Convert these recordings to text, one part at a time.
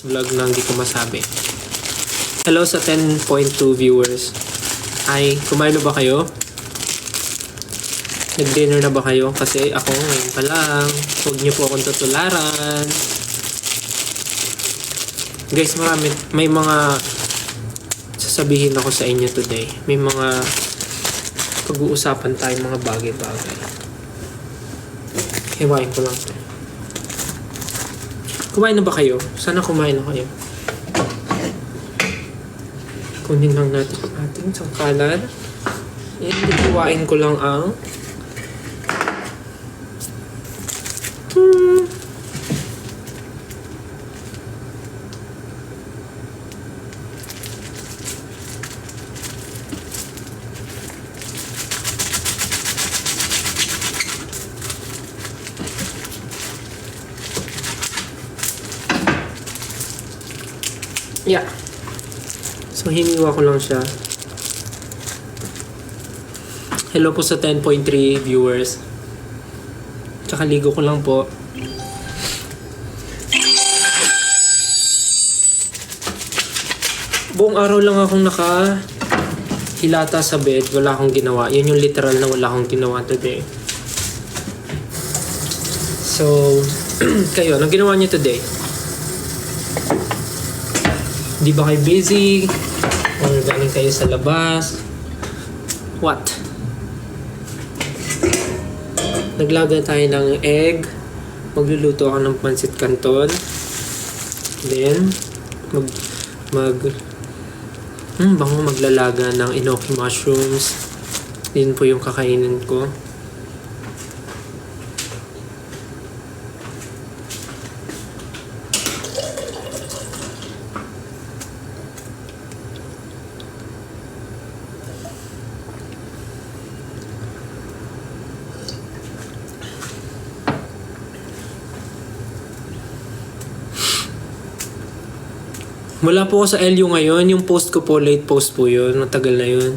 vlog na hindi ko masabi. Hello sa 10.2 viewers. Ay, kumain na ba kayo? Nag-dinner na ba kayo? Kasi ako ngayon pa lang. Huwag niyo po akong tutularan. Guys, may mga sasabihin ako sa inyo today. May mga pag-uusapan tayo mga bagay-bagay. Hiwain ko lang. Kumain na ba kayo? Sana kumain na kayo. Kunin lang natin ang ating sangkalan. And hiwain ko lang ang yeah. So, hiniwa ko lang siya. Hello po sa 10.3 viewers. Kakaligo ko lang po. Buong araw lang akong hilata sa bed. Wala akong ginawa. Yun yung literal na wala akong ginawa today. So, kayo, anong ginawa niyo today? Di ba kayo busy? Or galing kayo sa labas? What? Naglaga tayo ng egg. Magluluto ako ng pancit canton. Then, maglalaga ng enoki mushrooms. Yun po yung kakainin ko. Wala po ako sa LU ngayon. Yung post ko po, late post po yun. Matagal na yun.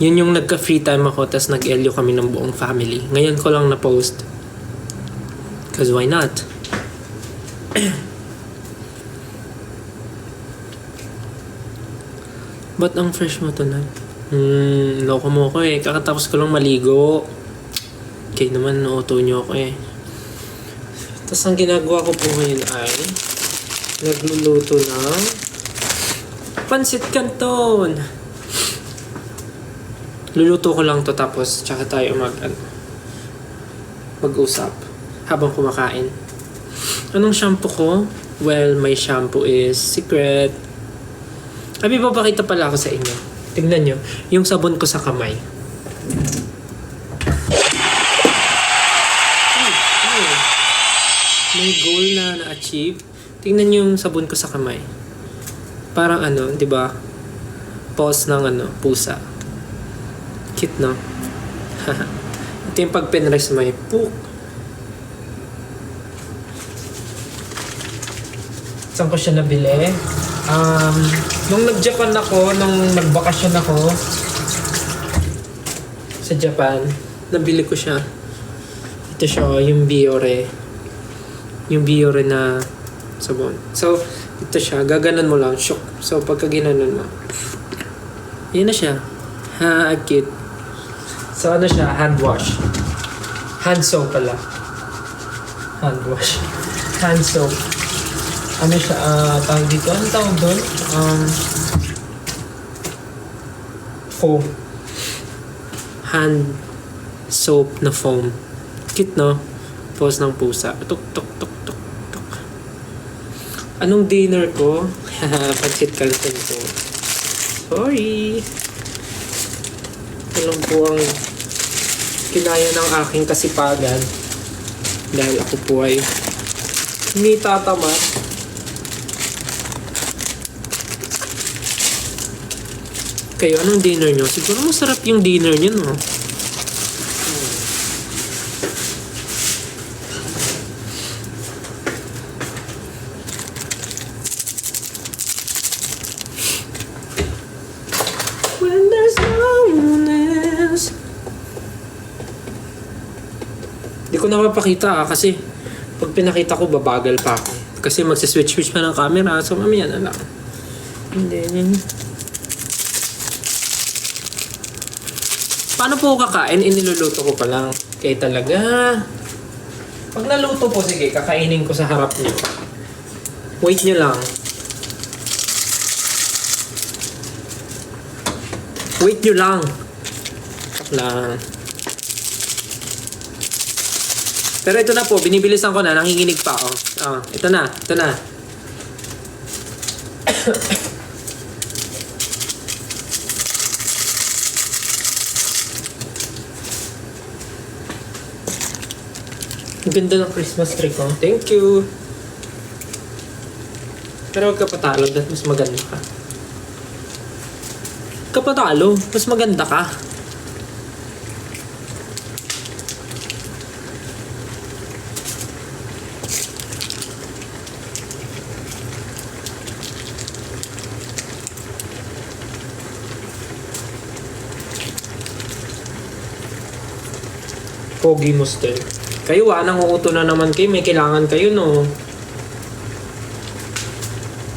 Yun yung nagka-free time ako, tas nag-LU kami ng buong family. Ngayon ko lang na-post. Cause why not? Ba't ang fresh mo tonight? Loko mo ko eh. Kakatapos ko lang maligo. Okay naman, nauto nyo ako eh. Tas ang ginagawa ko po ngayon ay nagluluto ng pancit canton. Luluto ko lang to tapos tsaka tayo mag-usap habang kumakain. Anong shampoo ko? Well, my shampoo is Secret. Abi, papakita pala ako sa inyo. Tignan nyo, yung sabon ko sa kamay. May goal na na-achieve. Tingnan yung sabon ko sa kamay. Parang di ba? Paws ng pusa. Cute, no? Ito yung pag pinrest may pook. Saan ko siya nabili? Nung nag-Japan ako, nung nagbakasyon ako sa Japan, nabili ko siya. Ito siya, yung Biore. Yung Biore na sabon. So, ito siya. Gaganan mo lang. Shook. So, pagka ginanon mo. Yan na siya. Ha, cute. So, siya? Hand wash. Hand soap pala. Hand wash. Hand soap. Siya? Tawag dito. Ano tawag doon? Foam. Hand soap na foam. Cute, no? Pose ng pusa. Tuk, tuk, tuk, tuk. Anong dinner ko? Pancit canton ko. Sorry. Ito lang po ang kinaya ng aking kasipagan. Dahil ako po ay hindi tatamad. Kayo, anong dinner nyo? Siguro masarap yung dinner nyo, no? Di ko napapakita kasi pag pinakita ko babagal pa ako. Kasi magsiswitch-switch pa ng camera. So, mamaya na lang. And then, paano po kakain? Iniluluto ko pa lang. Kaya talaga. Pag naluto po, sige, kakainin ko sa harap niyo. Wait nyo lang. Wait nyo lang. Lang. Pero ito na po, binibilisan ko na, nanginginig pa ako. Ito na, ito na. Ang ganda ng Christmas tree ko. Thank you. Pero huwag ka patalo, dahil mas maganda ka. Kapatalo, mas maganda ka. Pogi mo still. Kayo nangunguto na naman kayo. May kailangan kayo, no?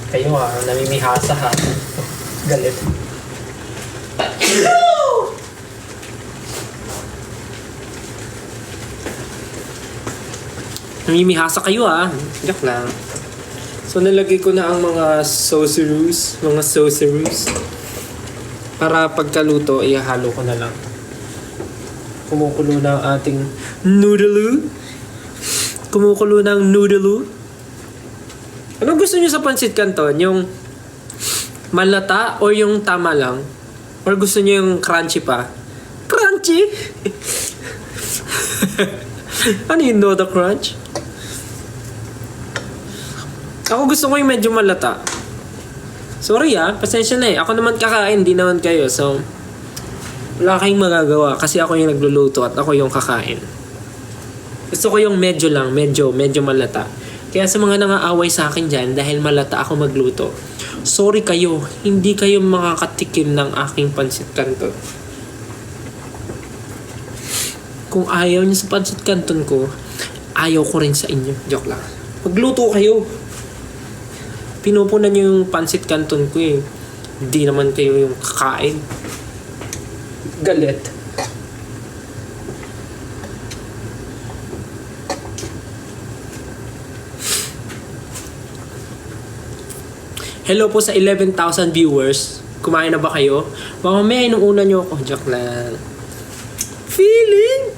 Kayo namimihasa ha. Galit. Namimihasa kayo Joke lang. So nalagay ko na ang mga saucerous. Para pagkaluto, ihalo ko na lang. Kumukulo na ang ating noodle. Anong gusto niyo sa pancit canton? Yung malata or yung tama lang? Or gusto niyo yung crunchy pa? Crunchy? Ano yung no the crunch? Ako gusto ko yung medyo malata. Sorry pasensya na Ako naman kakain, di naman kayo. So, wala kayong magagawa kasi ako yung nagluluto at ako yung kakain. Gusto ko yung medyo lang, medyo malata. Kaya sa mga nangaaway sa akin dyan, dahil malata ako magluto, sorry kayo, hindi kayo makakatikim ng aking pancit canton. Kung ayaw niyo sa pancit canton ko, ayaw ko rin sa inyo. Joke lang. Magluto kayo. Pinupunan niyo yung pancit canton ko Hindi naman kayo yung kakain. Galit. Hello po sa 11,000 viewers. Kumain na ba kayo? Mamaya inuuna nyo ako. Joke lang. Feeling!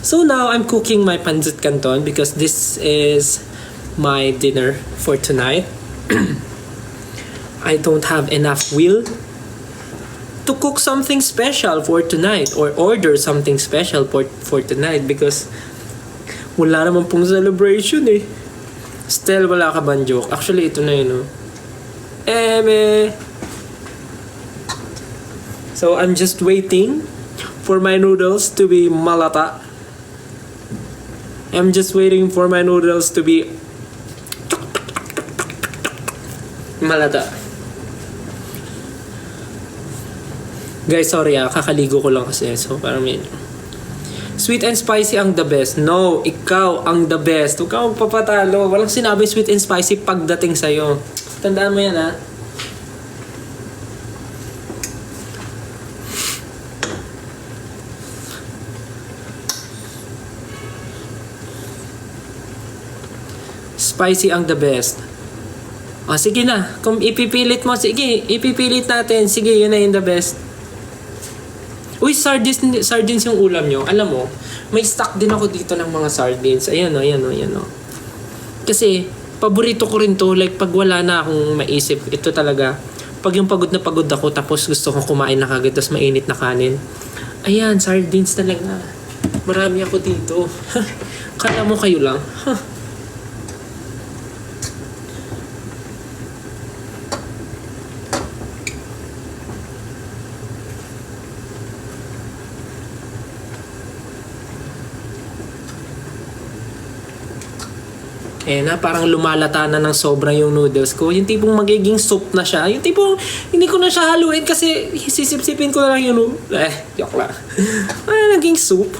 So now, I'm cooking my pancit canton because this is my dinner for tonight. I don't have enough will to cook something special for tonight or order something special for tonight because wala naman pong celebration Still, wala ka bang joke? Actually, ito na yun So, I'm just waiting for my noodles to be malata. I'm just waiting for my noodles to be malata. Guys, sorry kakaligo ko lang kasi. So, parang medyo sweet and spicy ang the best. No, ikaw ang the best. Huwag kang magpapatalo. Walang sinabi sweet and spicy pagdating sa'yo. Tandaan mo yan Spicy ang the best. Sige na. Kung ipipilit mo, sige. Ipipilit natin. Sige, yun na yung the best. Uy, sardines yung ulam nyo. Alam mo, may stock din ako dito ng mga sardines. Ayan o. Kasi, paborito ko rin to. Like, pag wala na akong maisip, ito talaga. Pag yung pagod na pagod ako, tapos gusto kong kumain na kagad, tapos mainit na kanin. Ayan, sardines talaga. Marami ako dito. Kala mo kayo lang. Parang lumalata na ng sobra yung noodles ko. Yung tipong magiging soup na siya. Yung tipong hindi ko na siya haluin kasi sisip-sipin ko na lang yung joke lang. Naging soup.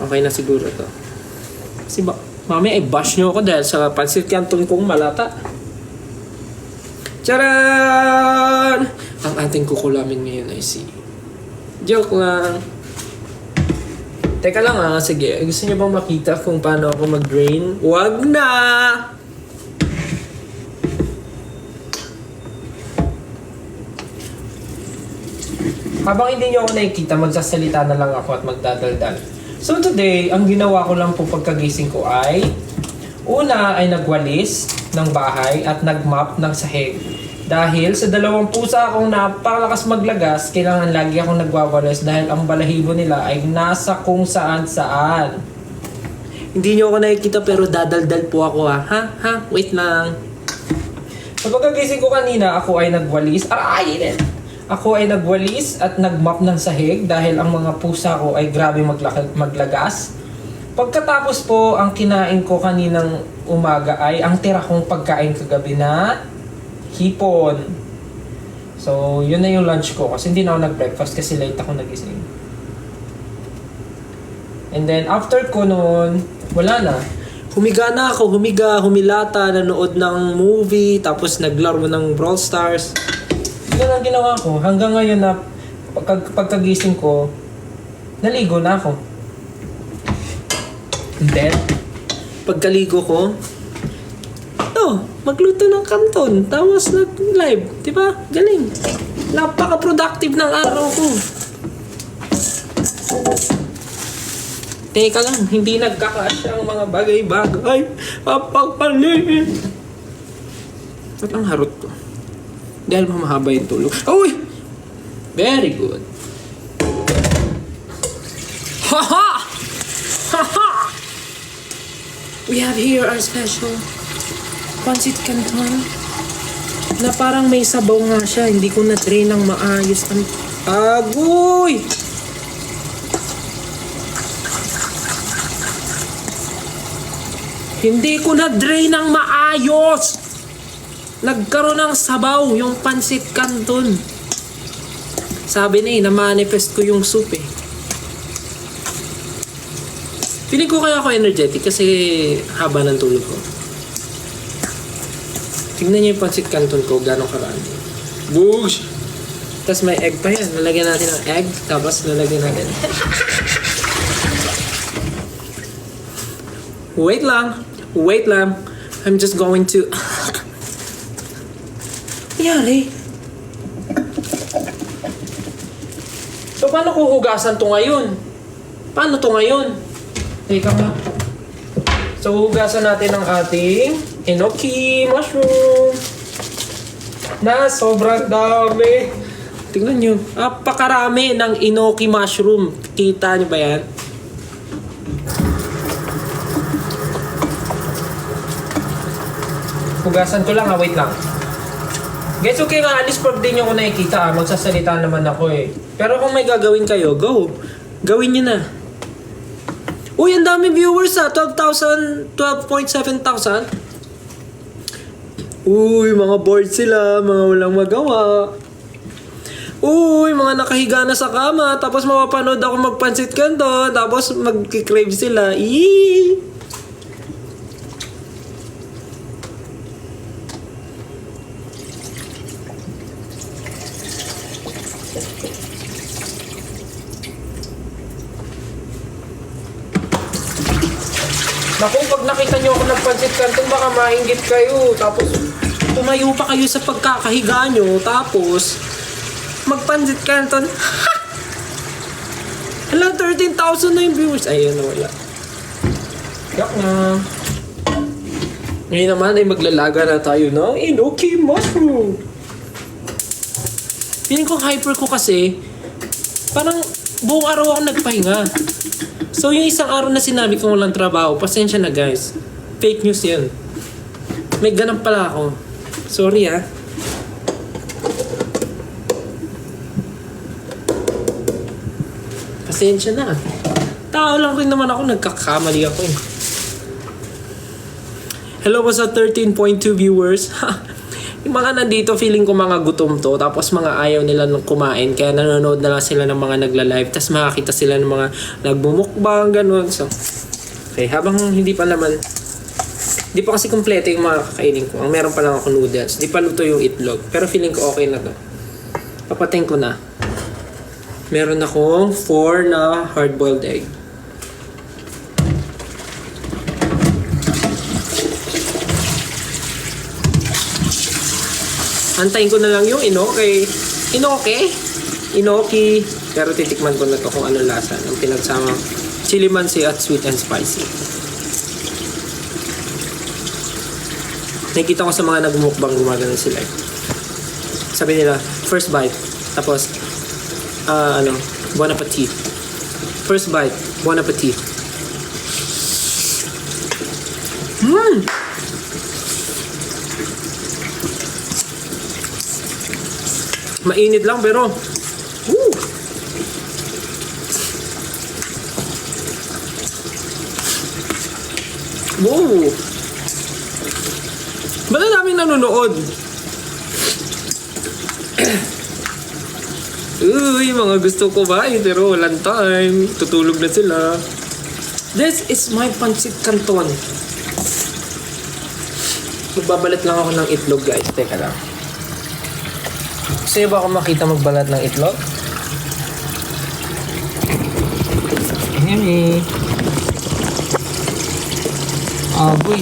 Okay na siguro to. Kasi mamaya i-bash nyo ako dahil sa pansit canton kong malata. Charan! Ang ating kukulamin ngayon ay si... Joke lang. Teka lang sige. Gusto nyo bang makita kung paano ako mag-drain? Wag na! Habang hindi nyo ako nakikita, magsasalita na lang ako at magdadaldal. So today, ang ginawa ko lang po pagkagising ko ay una ay nagwalis ng bahay at nagmap ng sahig. Dahil sa dalawang pusa akong napakalakas maglagas, kailangan lagi akong nagwawalis dahil ang balahibo nila ay nasa kung saan saan. Hindi nyo ako nakikita pero dadaldal po ako ha? Wait lang. Sa pagkagising ko kanina, ako ay nagwalis. Ako ay nagwalis at nagmap ng sahig dahil ang mga pusa ko ay grabe maglagas. Pagkatapos po, ang kinain ko kaninang umaga ay ang tira kong pagkain kagabi na hipon. So, yun na yung lunch ko kasi hindi na ako nag-breakfast kasi late ako nagising. And then, after ko noon, wala na. Humiga na ako, humilata, nanood ng movie, tapos naglaro ng Brawl Stars. Yun ang ginawa ko. Hanggang ngayon na pagkagising ko, naligo na ako. And then, pagkaligo ko, magluto ng kanton. Tapos nag-live. Diba? Galing. Napaka-productive ng araw ko. Teka lang, hindi nagkakasya ang mga bagay-bagay. Papagpalit. Ba't ang harot ko? Dahil mahaba yung tulog. Uy! Very good. Haha! Haha! We have here our special pancit canton na parang may sabaw nga siya. Hindi ko na-drain ng maayos. Agoy! Hindi ko na-drain ng maayos! Nagkaroon ng sabaw yung pancit canton. Sabi na na-manifest ko yung soup Feeling ko kaya ako energetic kasi haba ng tulog ko. Tignan niyo yung pancit canton ko, gano'ng karami. Boosh! Tapos may egg pa yan. Lalagyan natin ng egg, tapos lalagyan natin. Wait lang. I'm just going to... Yari. So, paano ko hugasan to ngayon? Paano to ngayon? Teka nga. So, hugasan natin ang ating enoki mushroom na sobrang dami. Tingnan nyo. Napakarami ng enoki mushroom. Kita nyo ba yan? Hugasan ko lang wait lang. Guys, okay nga, alis pag di nyo ko nakikita magsasalita naman ako Pero kung may gagawin kayo, go. Gawin nyo na. Uy, ang dami viewers 12,000, 12.7 thousand. Uy, mga bored sila, mga walang magawa. Uy, mga nakahiga na sa kama, tapos mapapanood ako magpansit canton, tapos mag-crave sila. Eee! Naku, pag nakita nyo ako nagpansit canton, baka mainggit kayo. Tapos, tumayo pa kayo sa pagkakahiga nyo. Tapos, magpansit canton. Ha! Hala, 13,000 na yung viewers. Ayun, wala. Yak na. Ngayon naman ay maglalaga na tayo ng enoki mushroom. Feeling ko hyper ko kasi, parang buong araw ako nagpahinga. So, yung isang araw na sinabi kong walang trabaho, pasensya na guys. Fake news yan. May ganun pala ako. Sorry Pasensya na. Tao lang rin naman ako, nagkakamali ako Hello po sa 13.2 viewers. Yung mga nandito, feeling ko mga gutom to. Tapos mga ayaw nila nung kumain. Kaya nanonood na lang sila ng mga nagla-live. Tapos makakita sila ng mga nagbumukbang, ganun. So, okay, habang hindi pa naman, di pa kasi kumpleto yung mga kakainin ko. Ang meron pa lang ako noodles. Di pa luto yung itlog. Pero feeling ko okay na to. Papatayin ko na. Meron akong 4 na hard-boiled egg. Antayin ko na lang yung inoki. Pero titikman ko na to kung ano lasa ng pinagsamang chili mansi at sweet and spicy. Nakikita ko sa mga nagmumukbang gumagano sila. Sabi nila, first bite. Tapos, bon appetit. First bite, bon appetit. Mainit lang pero woo! Wow! Ba't ang daming nanonood? Uy, mga gusto ko ba? Pero walang time. Tutulog na sila. This is my pancit canton. Magbabalat lang ako ng itlog, guys. Teka lang. Gusto niyo ba ako makita magbalat ng itlog? Hey. Boy.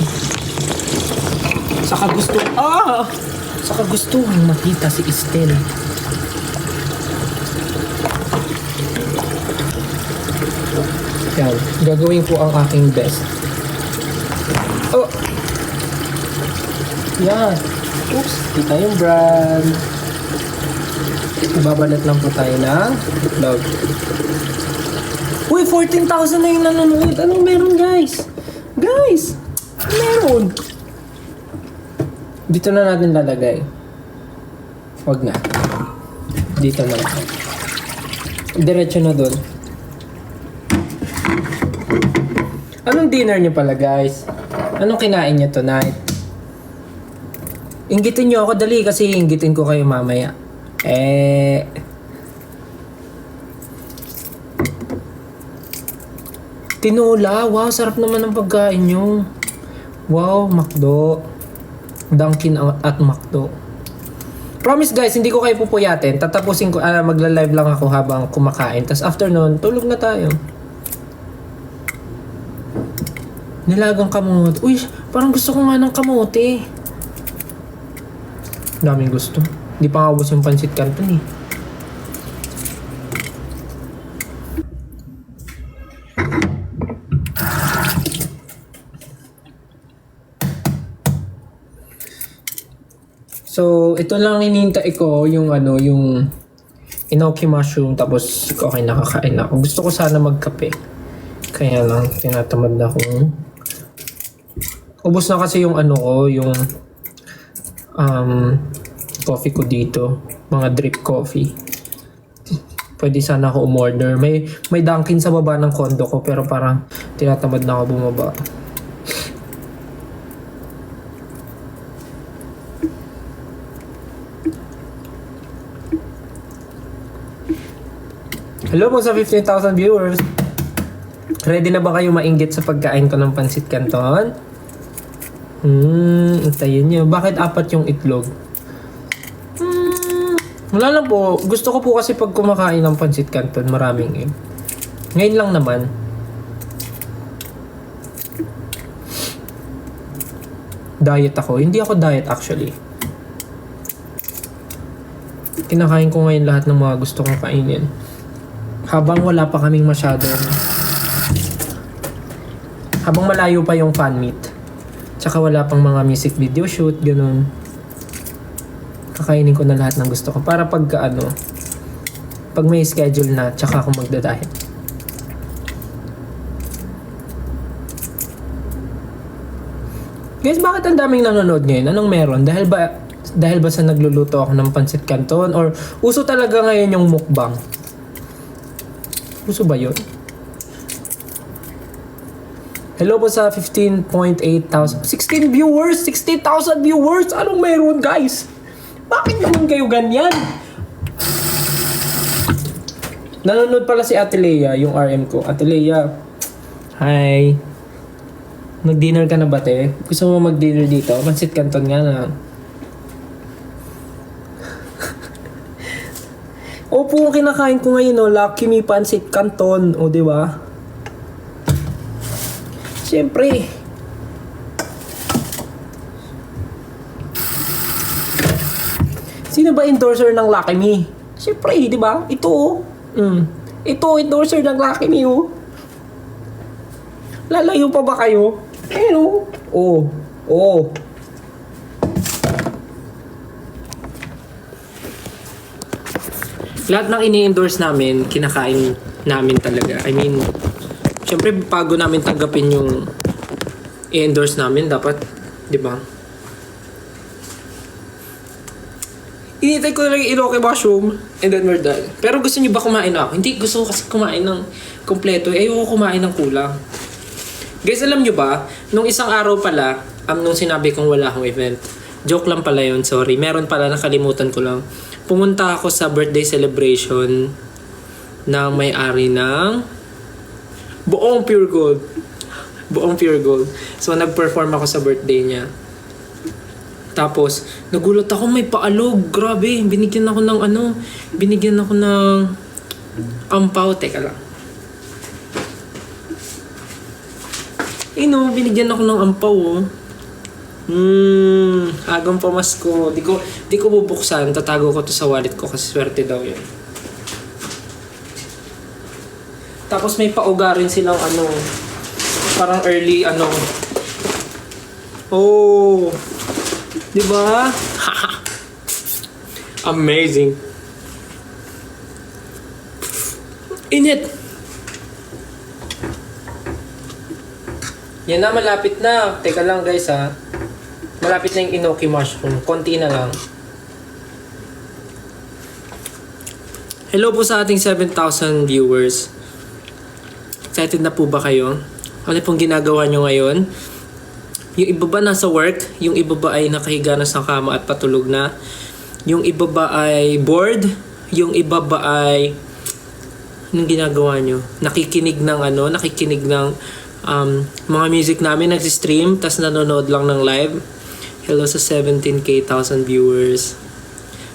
Sa kagustuhan makita si Estelle. Yan. Gagawin ko ang aking best. Yan. Oops. Kita yung brand. Ibabalat lang po tayo ng itlog. Uy, 14,000 na yung nanonood. Anong meron, guys? Guys! Meron! Dito na natin lalagay. Huwag na. Dito na lang. Diretso na doon. Anong dinner niyo pala, guys? Anong kinain niyo tonight? Inggitin niyo ako, dali, kasi inggitin ko kayo mamaya. Tinola. Wow, sarap naman ng pagkain nyo. Wow, McDo. Dunkin at McDo. Promise guys, hindi ko kayo pupuyatin. Tatapusin ko, magla-live lang ako habang kumakain. Tapos after nun, tulog na tayo. Nilagang kamote. Uy, parang gusto ko nga ng kamote. Daming gusto. Hindi pa nga ubos yung pancit canton eh. So, ito lang hinihintay ko yung yung enoki mushroom, tapos okay, nakakain na ako. Gusto ko sana magkape. Kaya lang, tinatamad na akong ubos na kasi yung yung coffee ko dito. Mga drip coffee. Pwede sana ako umorder. May Dunkin sa baba ng condo ko, pero parang tinatamad na ako bumaba. Hello po sa 15,000 viewers. Ready na ba kayo mainggit sa pagkain ko ng pancit canton? Antayin nyo. Bakit 4 yung itlog? Wala lang po. Gusto ko po kasi pag kumakain ng pancit canton, maraming egg. Ngayon lang naman. Diet ako. Hindi ako diet actually. Kinakain ko ngayon lahat ng mga gusto kong kainin. Habang wala pa kaming masyadong... Habang malayo pa yung fan meet. Tsaka wala pang mga music video shoot, ganun. Kakainin ko na lahat ng gusto ko. Para pagka pag may schedule na, tsaka ako magdadiet. Guys, bakit ang daming nanonood ngayon? Anong meron? Dahil ba sa nagluluto ako ng pancit canton? Or uso talaga ngayon yung mukbang? Uso ba yun? Hello po sa 15,800. 16 viewers! 16,000 viewers! Anong meron, guys? Bakit naman kayo ganyan? Nanonood pala si Ate Lea, yung RM ko. Ate Lea, hi. Nag-dinner ka na ba, te? Gusto mo mag-dinner dito? Pansit Canton nga na. Opo, kinakain ko ngayon, no? Lucky Me Pansit Canton. O, di ba? Siyempre. Sino ba endorser ng Lucky Me? Siyempre, di ba? Ito, oh. Ito, endorser ng Lucky Me, oh. Lalayo pa ba kayo? Ayun, oh. Oh. Lahat ng ini-endorse namin, kinakain namin talaga. I mean, syempre, bago namin tanggapin yung i-endorse namin, dapat, di ba? Initay ko lang yung Iloke mushroom and then we're done. Pero gusto niyo ba kumain ako? Hindi, gusto ko kasi kumain ng kompleto. Ayoko kumain ng kulang. Guys, alam niyo ba, nung isang araw pala, nung sinabi kong wala akong event, joke lang pala yun, sorry. Meron pala, nakalimutan ko lang. Pumunta ako sa birthday celebration ng may-ari ng buong Pure Gold. Buong Pure Gold. So, nag-perform ako sa birthday niya. Tapos, nagulat ako, may paalog. Grabe, binigyan ako ng binigyan ako ng ampaw. Teka lang. Binigyan ako ng ampaw, oh. Agang pamasko. Di ko bubuksan. Tatago ko to sa wallet ko kasi swerte daw yun. Tapos may pauga rin silang parang early Oh. Diba? Amazing. Init. Yan na, malapit na. Teka lang guys ha. Malapit na yung enoki mushroom. Konti na lang. Hello po sa ating 7,000 viewers. Excited na po ba kayo? Ano pong ginagawa nyo ngayon? Yung iba ba nasa work? Yung iba ba ay nakahiga na sa kama at patulog na? Yung iba ba ay bored? Yung iba ba ay... Anong ginagawa nyo? Nakikinig ng mga music namin, nag-stream, tas nanonood lang ng live. Hello sa 17,000 viewers.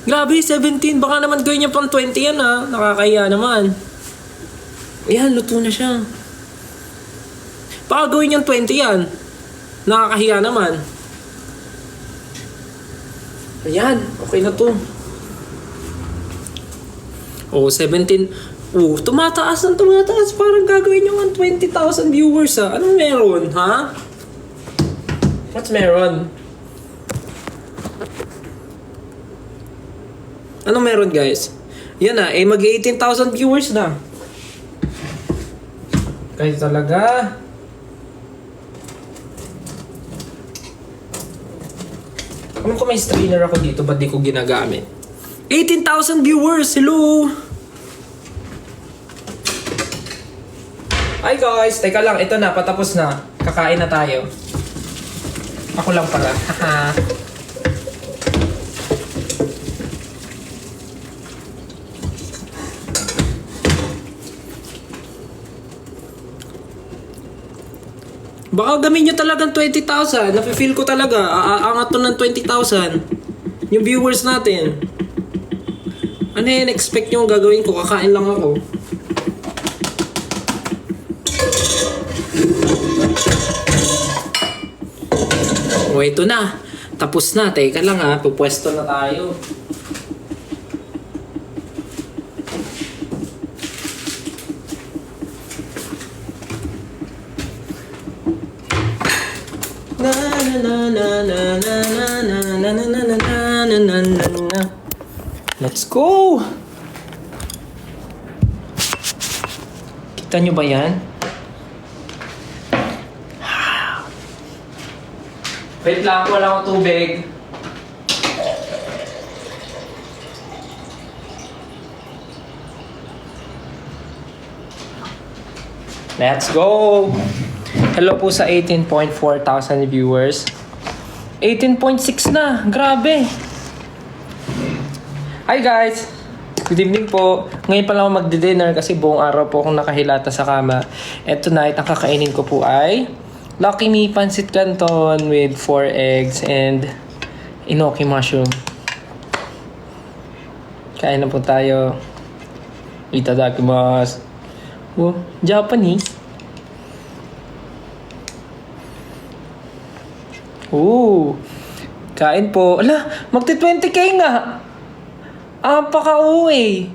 Grabe, 17. Baka naman gawin niya pang 20 yan ha. Nakakaya naman. Ayan, luto na siya. Baka gawin niyang 20 yan. Nakakahiya naman. Ayan, okay na to. Oh, 17. Oh, tumataas. Parang gagawin yung 20,000 viewers ha. Anong meron, ha? What's meron? Anong meron, guys? Yan na, mag-18,000 viewers na. Guys, talaga. Alam ko may strainer ako dito, ba't di ko ginagamit? 18,000 viewers! Hello! Hi guys! Teka lang, ito na, patapos na. Kakain na tayo. Ako lang pala. Haha. Baka gamin nyo talagang 20,000. Nafe-feel ko talaga. Aangat to ng 20,000. Yung viewers natin. Ano yun? Expect nyo gagawin ko? Kakain lang ako. O, ito na. Tapos na. Teka lang ha. Pupwesto na tayo. Let's go! Kita nyo ba yan? Wait lang, wala akong tubig. Let's go! Hello po sa 18.4 thousand viewers. 18.6 na. Grabe. Hi guys. Good evening po. Ngayon pa lang ako magdi-dinner kasi buong araw po akong nakahilata sa kama. And tonight, ang kakainin ko po ay Lucky Me Pancit Canton with 4 eggs and enoki mushroom. Kain na po tayo. Itadakimasu. Oh, Japanese. Ooh. Kain po. Ala, magti-20k nga. Paka-uwi.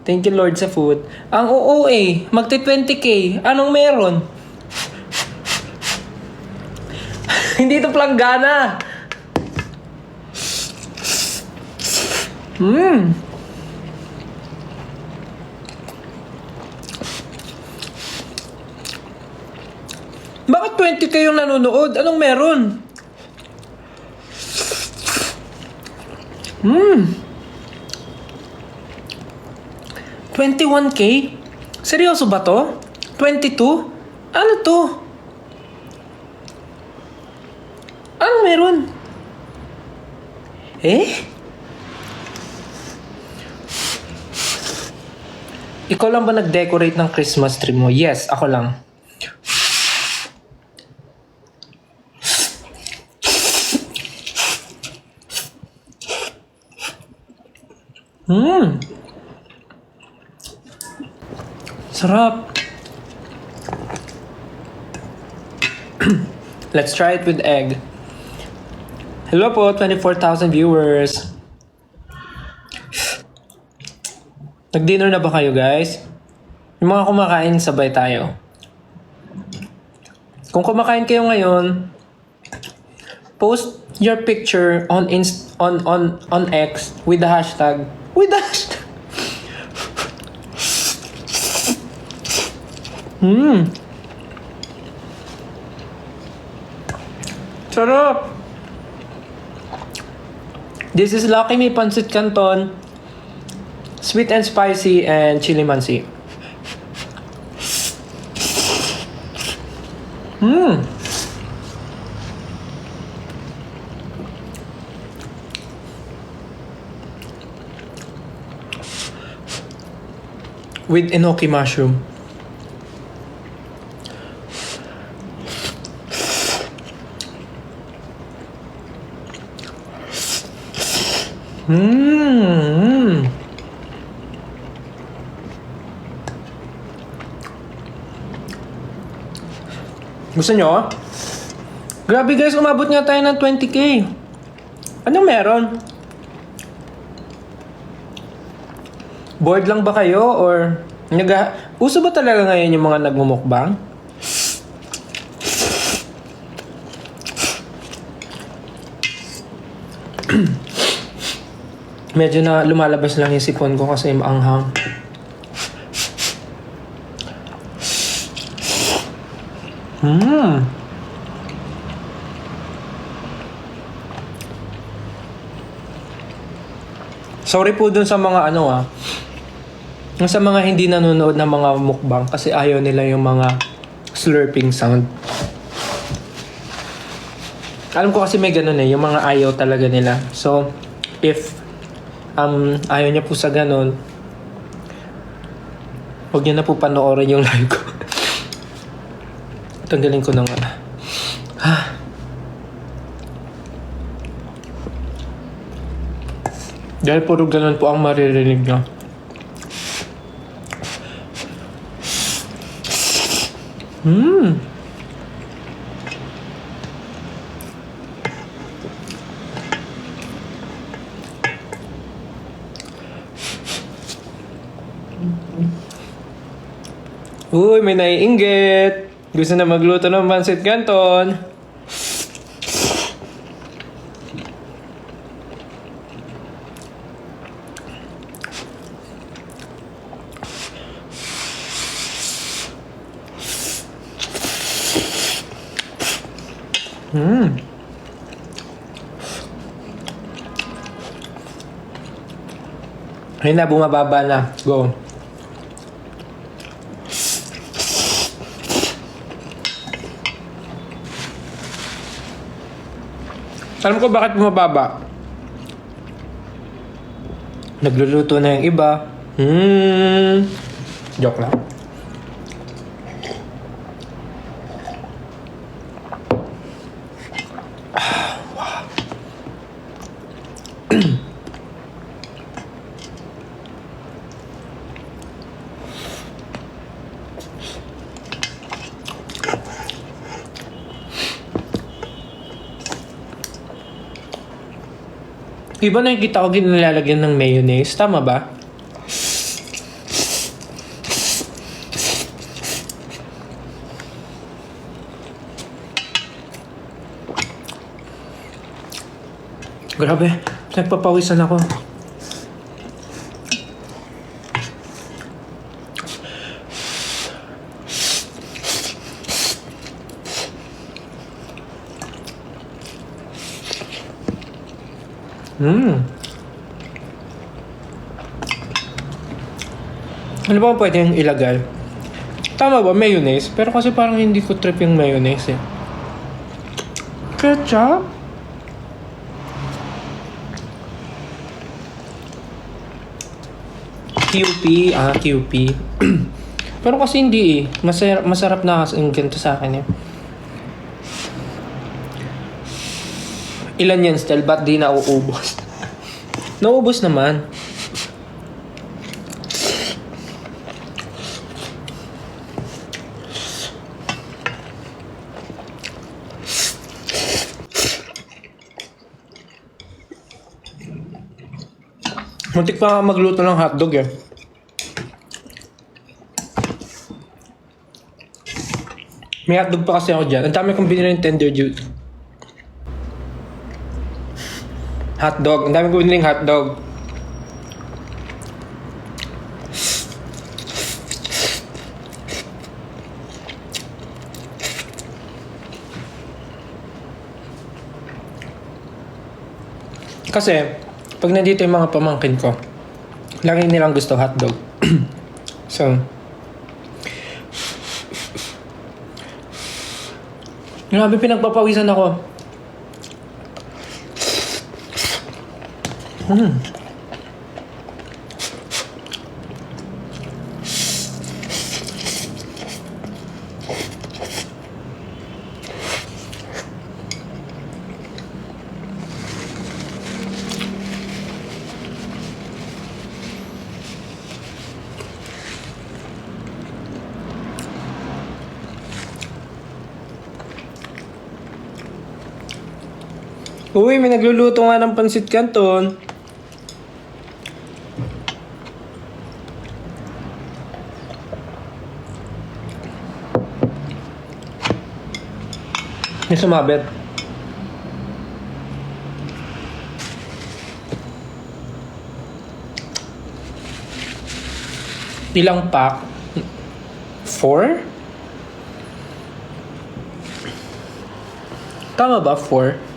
Thank you Lord sa food. Ang uuwi, magti-20k. Anong meron? Hindi ito planggana. Bakit 20k yung nanonood? Anong meron? 21k? Seryoso ba to? 22? Ano to? Anong meron? Ikaw lang ba nag-decorate ng Christmas tree mo? Yes, ako lang. Sarap. Let's try it with egg. Hello po, 24,000 viewers. Nag-dinner na ba kayo guys? Yung mga kumakain, sabay tayo. Kung kumakain kayo ngayon, post your picture on X with the hashtag. Sarap. This is Lucky Me Pancit Canton. Sweet and spicy and chili mansi. With enoki mushroom. Gusto nyo? Grabe guys, umabot nga tayo ng 20k. Anong meron? Bored lang ba kayo? Or uso ba talaga ngayon yung mga nagmumukbang? Medyo na lumalabas lang yung sipon ko kasi maanghang. Sorry po dun sa mga sa mga hindi nanonood ng mga mukbang kasi ayaw nila yung mga slurping sound. Alam ko kasi may ganun yung mga ayaw talaga nila. So, if ayaw niya po sa ganun, huwag niyo na po panoorin yung live ko. Tanggalin ko na nga. Dahil puro ganun po ang maririnig niya. Uy, may naiinggit. Gusto na magluto ng pancit canton. Ayun na, bumababa na. Go. Alam ko bakit bumababa. Nagluluto na yung iba. Joke lang. Iba na nakikita ko ginilalagyan ng mayonnaise. Tama ba? Grabe. Nagpapawisan ako. Ano ba pwedeng ilagay? Tama ba, mayonnaise? Pero kasi parang hindi ko trip yung mayonnaise eh. Ketchup? QP, QP. Pero kasi hindi eh. Masarap na kasi yung ganito sa akin eh. Ilan yan still? Ba't di nauubos? Nauubos naman. Muntik pa magluto ng hotdog eh. May hotdog pa kasi ako dyan. Ang dami kong binili ng Tender Juice. Hotdog. Ang dami kong binili ng hotdog. Kasi, pag nandito yung mga pamangkin ko, lagi nilang gusto hotdog. So, grabe pinagpapawisan ako. Uy, may nagluluto nga ng pansit canton. May sumabit. Ilang pack? 4? Tama ba 4?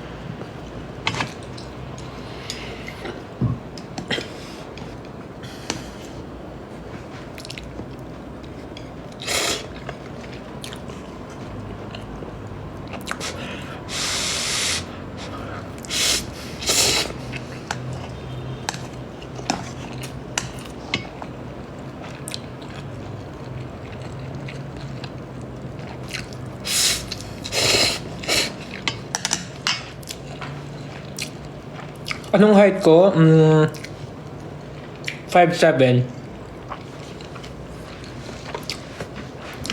Anong height ko? 5'7".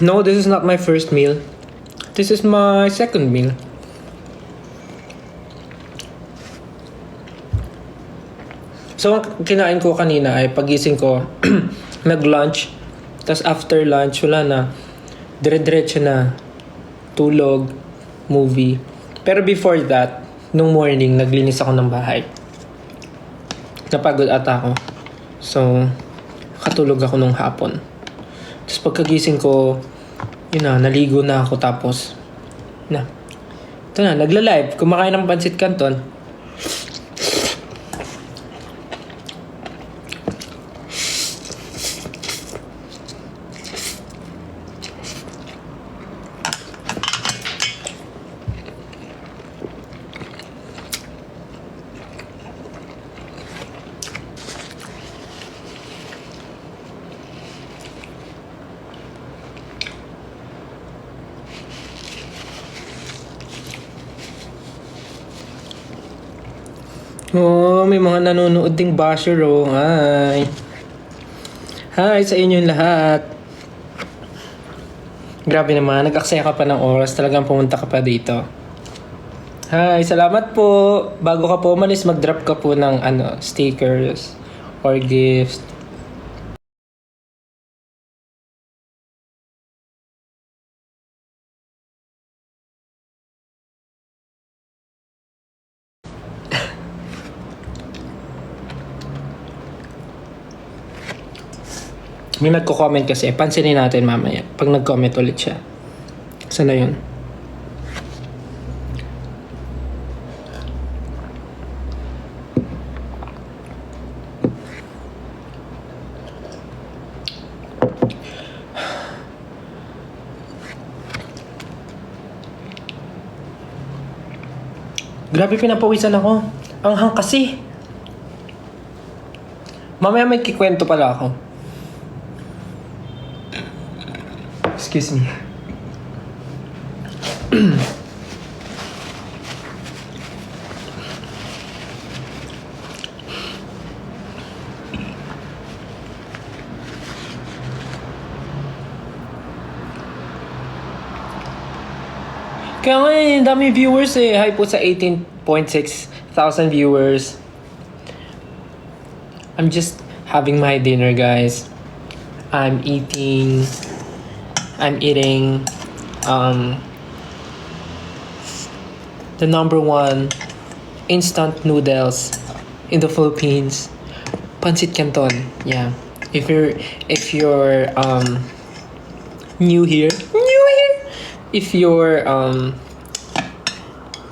No, this is not my first meal. This is my second meal. So, ang kinain ko kanina ay pagising ko, nag-lunch. Tapos after lunch, wala na. Dire-diretso na. Tulog, movie. Pero before that, nung morning, naglinis ako ng bahay. Napagod ata ako. So, katulog ako nung hapon. Tapos pagkagising ko, yun na, naligo na ako tapos, ito na, nagla-live, kumakain ng pansit canton. Oh, may mga nanonood ding basher, oh. Hi. Hi sa inyong lahat. Grabe naman, nag-aksaya ka pa ng oras. Talagang pumunta ka pa dito. Hi, salamat po. Bago ka po umalis, mag-drop ka po ng stickers or gifts. May nagko-comment kasi. Pansinin natin mamaya. Pag nag-comment ulit siya. Sana yun? Grabe, pinapawisan ako. Ang hang kasi. Mamaya may kikwento pala ako. Excuse me. Kaya nga dami viewers eh. Hi po sa 18.6 thousand viewers. I'm just having my dinner, guys. I'm eating the number one instant noodles in the Philippines, Pancit Canton. Yeah. If you're new here, if you're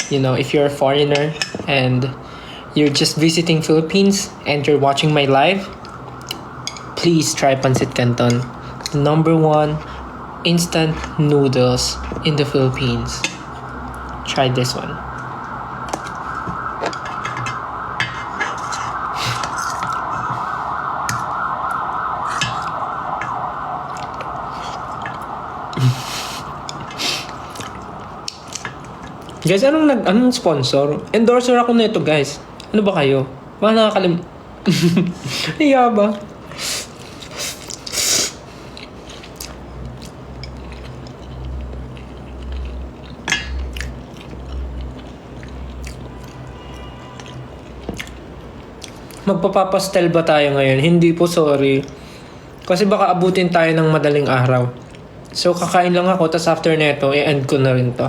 if you're a foreigner and you're just visiting Philippines and you're watching my live, please try Pancit Canton, the number one instant noodles in the Philippines. Try this one. Guys, anong sponsor? Endorser ako nito, guys. Ano ba kayo? Baka nakakalim... Iya ba? Magpapapastel ba tayo ngayon? Hindi po, sorry. Kasi baka abutin tayo ng madaling araw. So, kakain lang ako, tas after neto, i-end ko na rin to.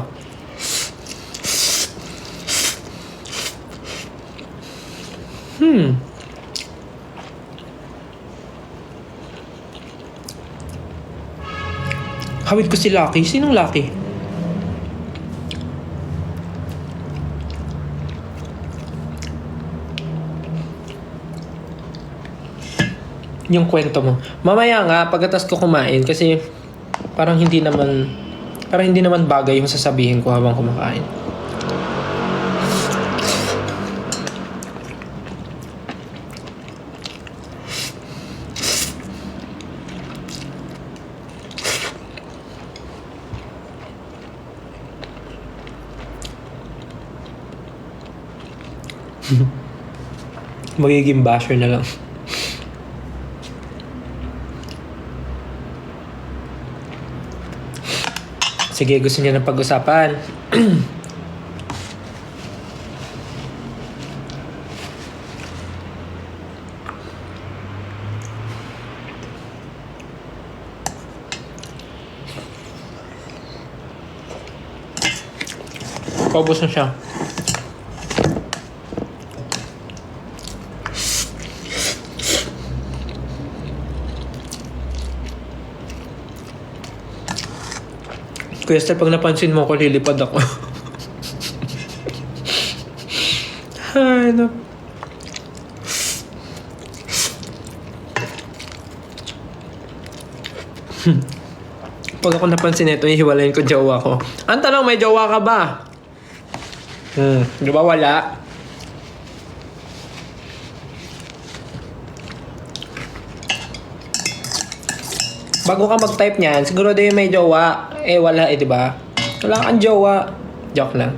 Hawid ko si Lucky. Sinong Lucky? Yung kwento mo. Mamaya nga, pagkatas ko kumain, kasi parang hindi naman bagay yung sasabihin ko habang kumakain. Magiging basher na lang. Sige, gusto niya ng pag-usapan. Paubos na siya. Kuya Esther, pag napansin mo ako, lilipad ako. Ay, no. Pag ako napansin ito, ihiwalayin ko jowa ko. Ang tanong, may jowa ka ba? Di ba wala? Bago ka mag-type niyan, siguro din may jowa. Eh, wala di ba? Wala kang jowa. Joke lang.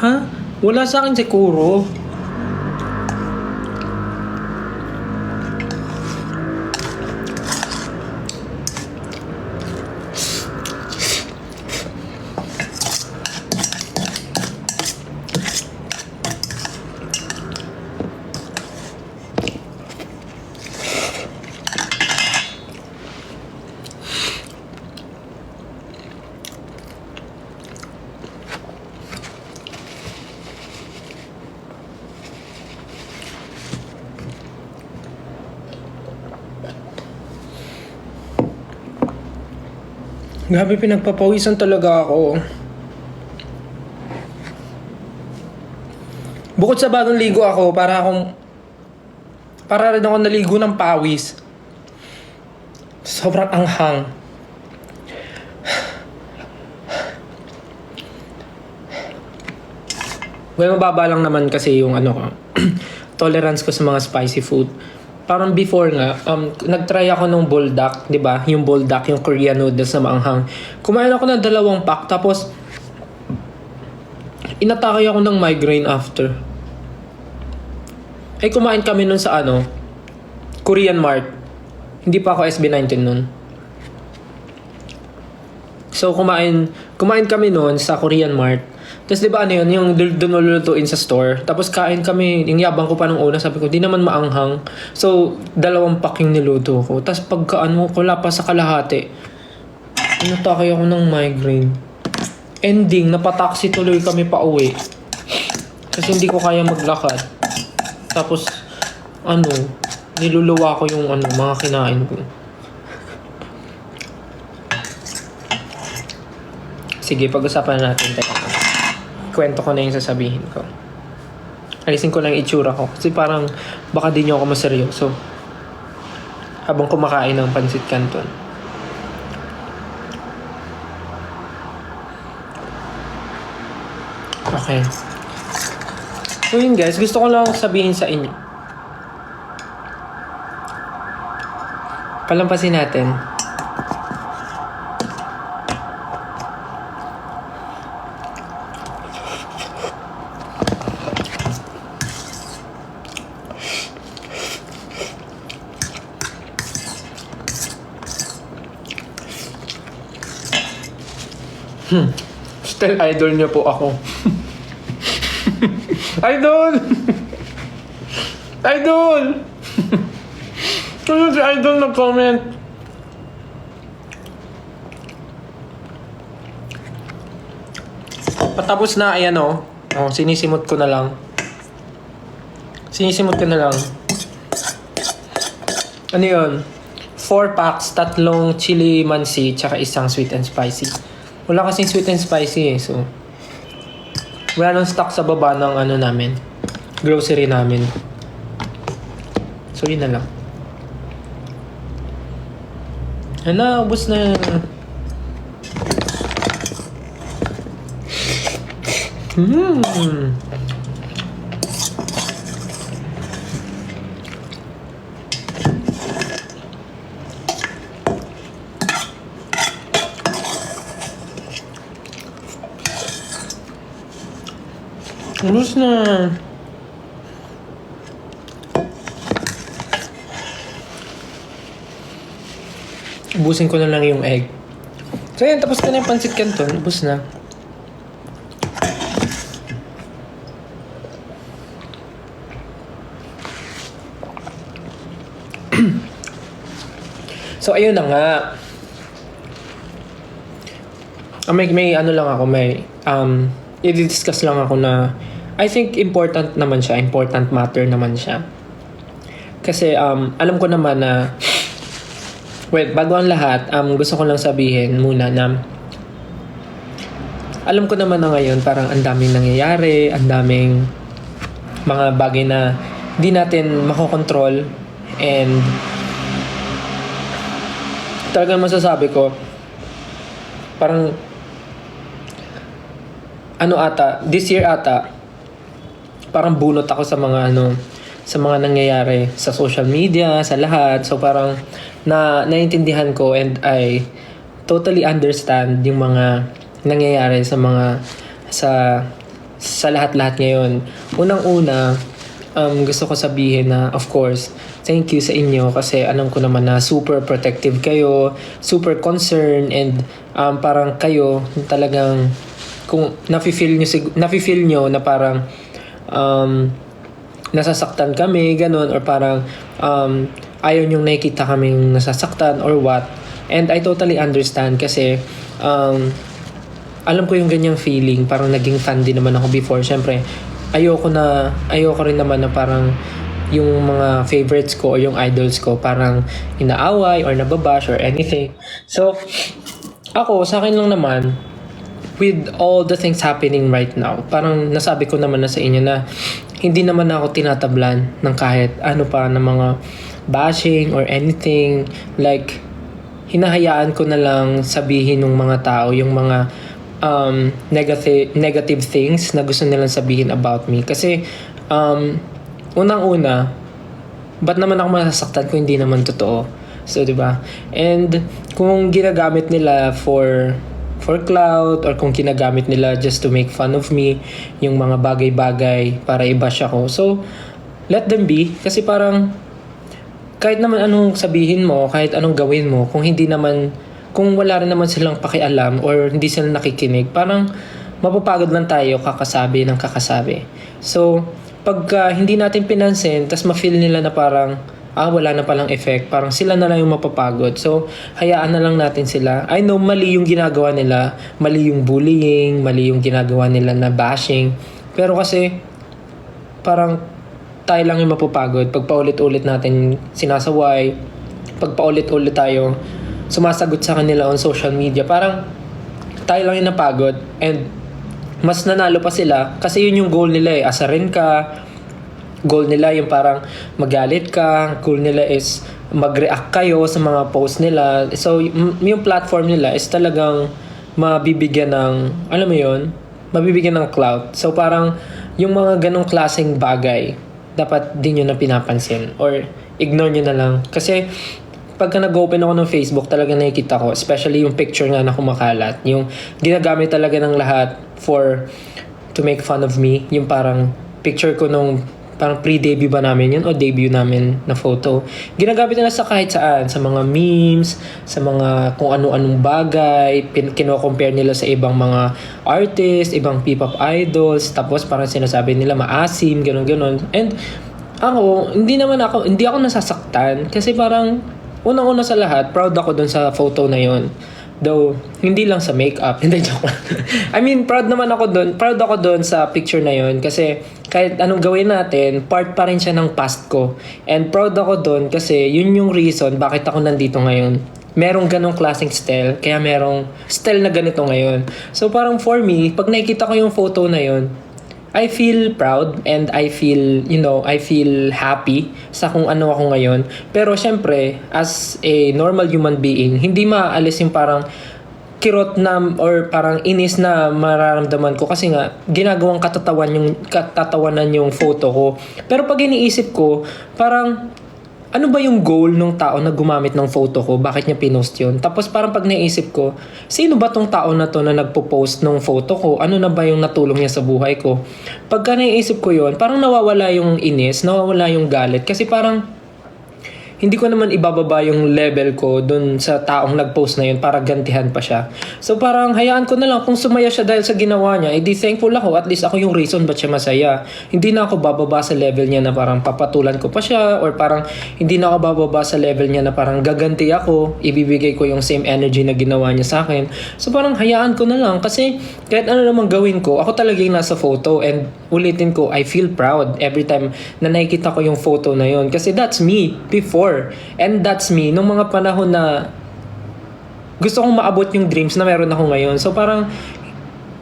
Ha? Wala sa akin siguro. Grabe, pinagpapawisan talaga ako. Bukod sa bagong ligo ako, para rin ako naligo ng pawis. Sobrang anghang. Well, mababa lang naman kasi yung tolerance ko sa mga spicy food. Parang before nga, nag-try ako nung buldak, di ba? Yung buldak, yung Korean noodles na maanghang. Kumain ako ng 2 pack, tapos inatake ako ng migraine after. Ay, kumain kami nun sa Korean Mart. Hindi pa ako SB19 nun. So, kumain kami nun sa Korean Mart. Tapos, di ba yung doon lulutuin sa store. Tapos, kain kami. Yung yabang ko pa nung una, sabi ko, di naman maanghang. So, 2 pack yung niluto ko. Tapos, wala pa sa kalahati. Inatake ako ng migraine. Ending, napataksi tuloy kami pa uwi. Kasi hindi ko kaya maglakad. Tapos, niluluwa ko yung mga kinain ko. Sige, pag-usapan natin. Kwento ko na yung sasabihin ko. Alisin ko lang yung itsura ko. Kasi parang baka di nyo ako maseryoso habang kumakain ng pansit canton. Okay. So yun guys, gusto ko lang sabihin sa inyo. Palampasin natin. Still idol niyo po ako. Idol! Idol! Ano si Idol nag-comment? Patapos na, ayan sinisimot ko na lang. Ano yun? 4 packs, 3 chili mansi, tsaka 1 sweet and spicy. Wala kasing sweet and spicy so wala nang stock sa baba ng namin, grocery namin. So yun na lang. Ubos na. Ubos na. Ubusin ko na lang yung egg. So yan, tapos na yung pancit canton. Ubos na. So ayun na nga. May lang ako, i-discuss lang ako na I think important matter naman siya. Kasi alam ko naman na bago ang lahat, gusto ko lang sabihin muna na alam ko naman na ngayon parang ang daming nangyayari, ang daming mga bagay na di natin makokontrol, and talagang masasabi ko parang this year parang bunot ako sa mga sa mga nangyayari sa social media, sa lahat. So parang naiintindihan ko, and I totally understand yung mga nangyayari sa sa lahat-lahat ngayon. Unang-una, gusto ko sabihin na, of course, thank you sa inyo kasi alam ko naman na super protective kayo, super concerned, and parang kayo talagang kung nafe-feel nyo na parang nasasaktan kami, ganun, or parang ayaw nyong nakikita kaming nasasaktan or what. And I totally understand kasi alam ko yung ganyang feeling. Parang naging fan din naman ako before. Syempre, ayoko rin naman na parang yung mga favorites ko or yung idols ko parang inaaway or nababash or anything. So, ako, sa akin lang naman, with all the things happening right now, parang nasabi ko naman na sa inyo na hindi naman ako tinatablan ng kahit ano pa ng mga bashing or anything. Like, hinahayaan ko na lang sabihin ng mga tao yung mga negative things na gusto nilang sabihin about me. Kasi, unang-una, ba't naman ako masasaktan kung hindi naman totoo? So, di ba? And kung ginagamit nila for clout or kung ginagamit nila just to make fun of me, yung mga bagay-bagay para i-bash ako. So, let them be. Kasi parang kahit naman anong sabihin mo, kahit anong gawin mo, kung wala rin naman silang pakialam or hindi sila nakikinig, parang mapapagod lang tayo kakasabi ng kakasabi. So, pagka hindi natin pinansin, tas ma-feel nila na parang wala na palang effect, parang sila na lang yung mapapagod. So, hayaan na lang natin sila. I know, mali yung ginagawa nila, mali yung bullying, mali yung ginagawa nila na bashing. Pero kasi, parang tayo lang yung mapapagod. Pag paulit-ulit natin sinasaway, pag paulit-ulit tayo sumasagot sa kanila on social media, parang tayo lang yung napagod. And mas nanalo pa sila kasi yun yung goal nila asarin ka. Goal nila yung parang magalit ka. Goal nila is mag-react kayo sa mga post nila. So, yung platform nila is talagang mabibigyan ng, alam mo yun, mabibigyan ng clout. So, parang yung mga ganong klaseng bagay, dapat din yun na pinapansin. Or ignore nyo na lang. Kasi, pagka nag-open ako ng Facebook, talaga nakikita ko, especially yung picture nga na kumakalat. Yung ginagamit talaga ng lahat to make fun of me. Yung parang picture ko nung parang pre-debut ba namin yun o debut namin na photo. Ginagamit nila sa kahit saan, sa mga memes, sa mga kung ano-anong bagay, kino-compare nila sa ibang mga artists, ibang P-pop idols, tapos parang sinasabi nila maasim, gano'n-gano'n. And ako, hindi ako nasasaktan kasi parang unang-una sa lahat, proud ako dun sa photo na yun. Though, hindi lang sa makeup. Hindi, joke lang. I mean, proud ako dun sa picture na yun kasi kahit anong gawin natin, part pa rin siya ng past ko. And proud ako dun kasi yun yung reason bakit ako nandito ngayon. Merong ganong klaseng style, kaya merong style na ganito ngayon. So parang for me, pag nakikita ko yung photo na yun, I feel proud and I feel happy sa kung ano ako ngayon. Pero syempre, as a normal human being, hindi maaalis yung parang kirot na or parang inis na mararamdaman ko kasi nga ginagawang katatawanan yung photo ko. Pero pag iniisip ko, parang ano ba yung goal ng tao na gumamit ng photo ko? Bakit niya pinost yun? Tapos parang pag naisip ko, sino ba tong tao na to na nagpo-post ng photo ko? Ano na ba yung natulong niya sa buhay ko? Pagka naisip ko yun, parang nawawala yung inis, nawawala yung galit. Kasi parang hindi ko naman ibababa yung level ko dun sa taong nag-post na yun para gantihan pa siya. So parang hayaan ko na lang kung sumaya siya dahil sa ginawa niya, edi thankful ako, at least ako yung reason ba't siya masaya. Hindi na ako bababa sa level niya na parang papatulan ko pa siya, or parang hindi na ako bababa sa level niya na parang gaganti ako, ibibigay ko yung same energy na ginawa niya sa akin. So parang hayaan ko na lang kasi kahit ano naman gawin ko, ako talaga yung nasa photo, and ulitin ko, I feel proud every time na nakikita ko yung photo na yun kasi that's me before. And that's me nung mga panahon na gusto kong maabot yung dreams na meron ako ngayon. So parang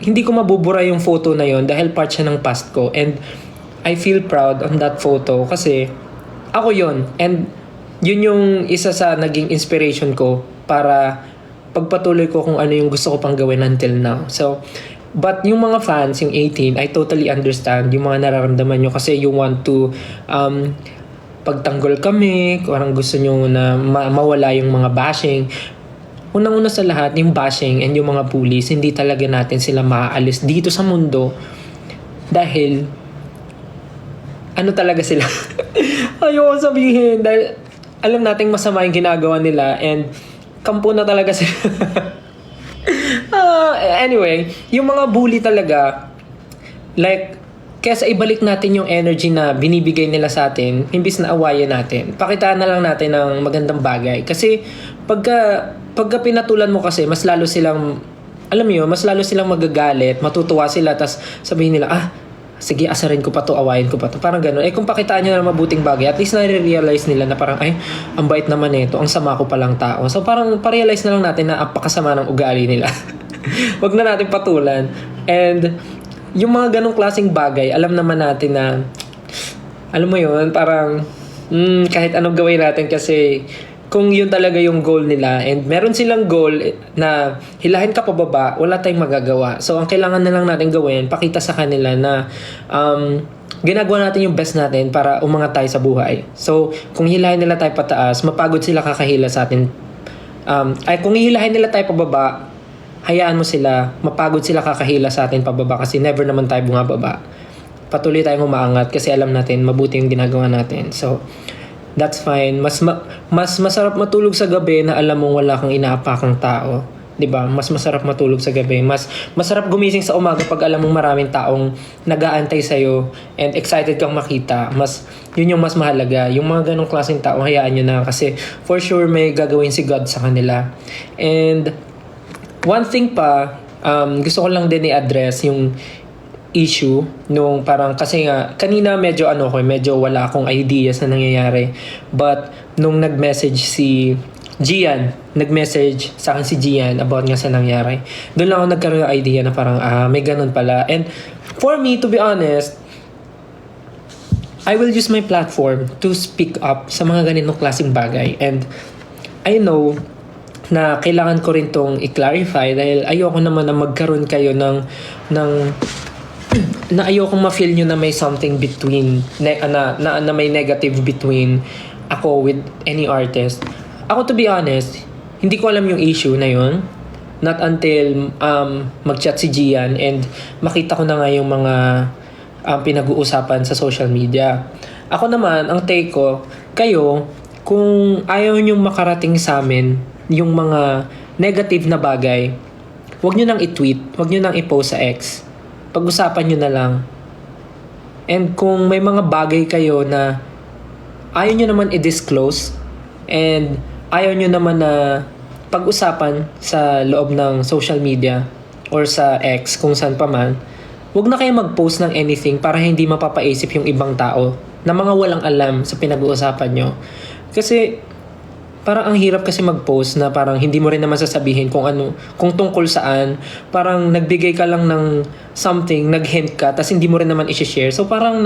hindi ko mabubura yung photo na yon dahil part siya ng past ko, and I feel proud on that photo kasi ako yon, and yun yung isa sa naging inspiration ko para pagpatuloy ko kung ano yung gusto ko pang gawin until now. So but yung mga fans, yung 18, I totally understand yung mga nararamdaman nyo kasi you want to pagtanggol kami, parang gusto nyo na mawala yung mga bashing. Unang-una sa lahat, yung bashing and yung mga bullies, hindi talaga natin sila maaalis dito sa mundo Dahil, ano talaga sila? Ayoko sabihin. Dahil, alam nating masama yung ginagawa nila and kampo na talaga sila. Anyway, yung mga bully talaga, like, kesa ibalik natin yung energy na binibigay nila sa atin, imbis na awayan natin, pakitaan na lang natin ng magandang bagay. Kasi, pagka pinatulan mo kasi, mas lalo silang, alam mo yun, mas lalo silang magagalit, matutuwa sila, tas sabihin nila, sige, asarin ko pa to, awayin ko pa to. Parang gano'n. Kung pakitaan nyo na mabuting bagay, at least na-realize nila na parang, ay, ang bait naman nito, ang sama ko palang tao. So, parang pa-realize na lang natin na apakasama ng ugali nila. Wag na natin patulan. And, yung mga ganong klaseng bagay, alam naman natin na, alam mo yun, parang, kahit anong gawin natin kasi, kung yun talaga yung goal nila and meron silang goal na hilahin ka pababa, wala tayong magagawa. So, ang kailangan na lang natin gawin, pakita sa kanila na ginagawa natin yung best natin para umangat tayo sa buhay. So, kung hilahin nila tayo pataas, mapagod sila kakahila sa atin. Kung hilahin nila tayo pababa, hayaan mo sila, mapagod sila kakahila sa atin pababa kasi never naman tayo bumababa. Patuloy tayong umaangat kasi alam natin mabuti yung ginagawa natin. So, that's fine. Mas masarap matulog sa gabi na alam mong wala kang inaapakang tao. 'Di ba? Mas masarap matulog sa gabi. Mas masarap gumising sa umaga pag alam mong maraming taong nag-aantay sa iyo and excited kang makita. Yun yung mas mahalaga. Yung mga ganong klaseng tao, hayaan nyo na kasi for sure may gagawin si God sa kanila. And one thing pa, gusto ko lang din i-address yung issue nung parang kasi nga kanina medyo wala akong ideas na nangyayari, but nung nag-message sa akin si Gian about nga sa nangyari, doon lang ako nagkaroon ng idea na parang may ganun pala. And for me, to be honest, I will use my platform to speak up sa mga ganitong klaseng bagay. And I know na kailangan ko rin tong i-clarify dahil ayoko naman na magkaroon kayo ng na ayokong ma-feel nyo na may something between na may negative between ako with any artist. Ako, to be honest, hindi ko alam yung issue na yun, not until mag-chat si Gian and makita ko na nga yung mga pinag-uusapan sa social media. Ako naman, ang take ko, kayo, kung ayaw nyo makarating sa amin yung mga negative na bagay, wag nyo nang i-tweet, wag nyo nang i-post sa X. Pag-usapan nyo na lang. And kung may mga bagay kayo na ayaw nyo naman i-disclose and ayaw nyo naman na pag-usapan sa loob ng social media or sa X, kung saan pa man, wag na kayo mag-post ng anything para hindi mapapaisip yung ibang tao na mga walang alam sa pinag-uusapan nyo. Kasi parang ang hirap kasi mag-post na parang hindi mo rin naman sasabihin kung tungkol saan. Parang nagbigay ka lang ng something, nag-hint ka, tas hindi mo rin naman i-share. So parang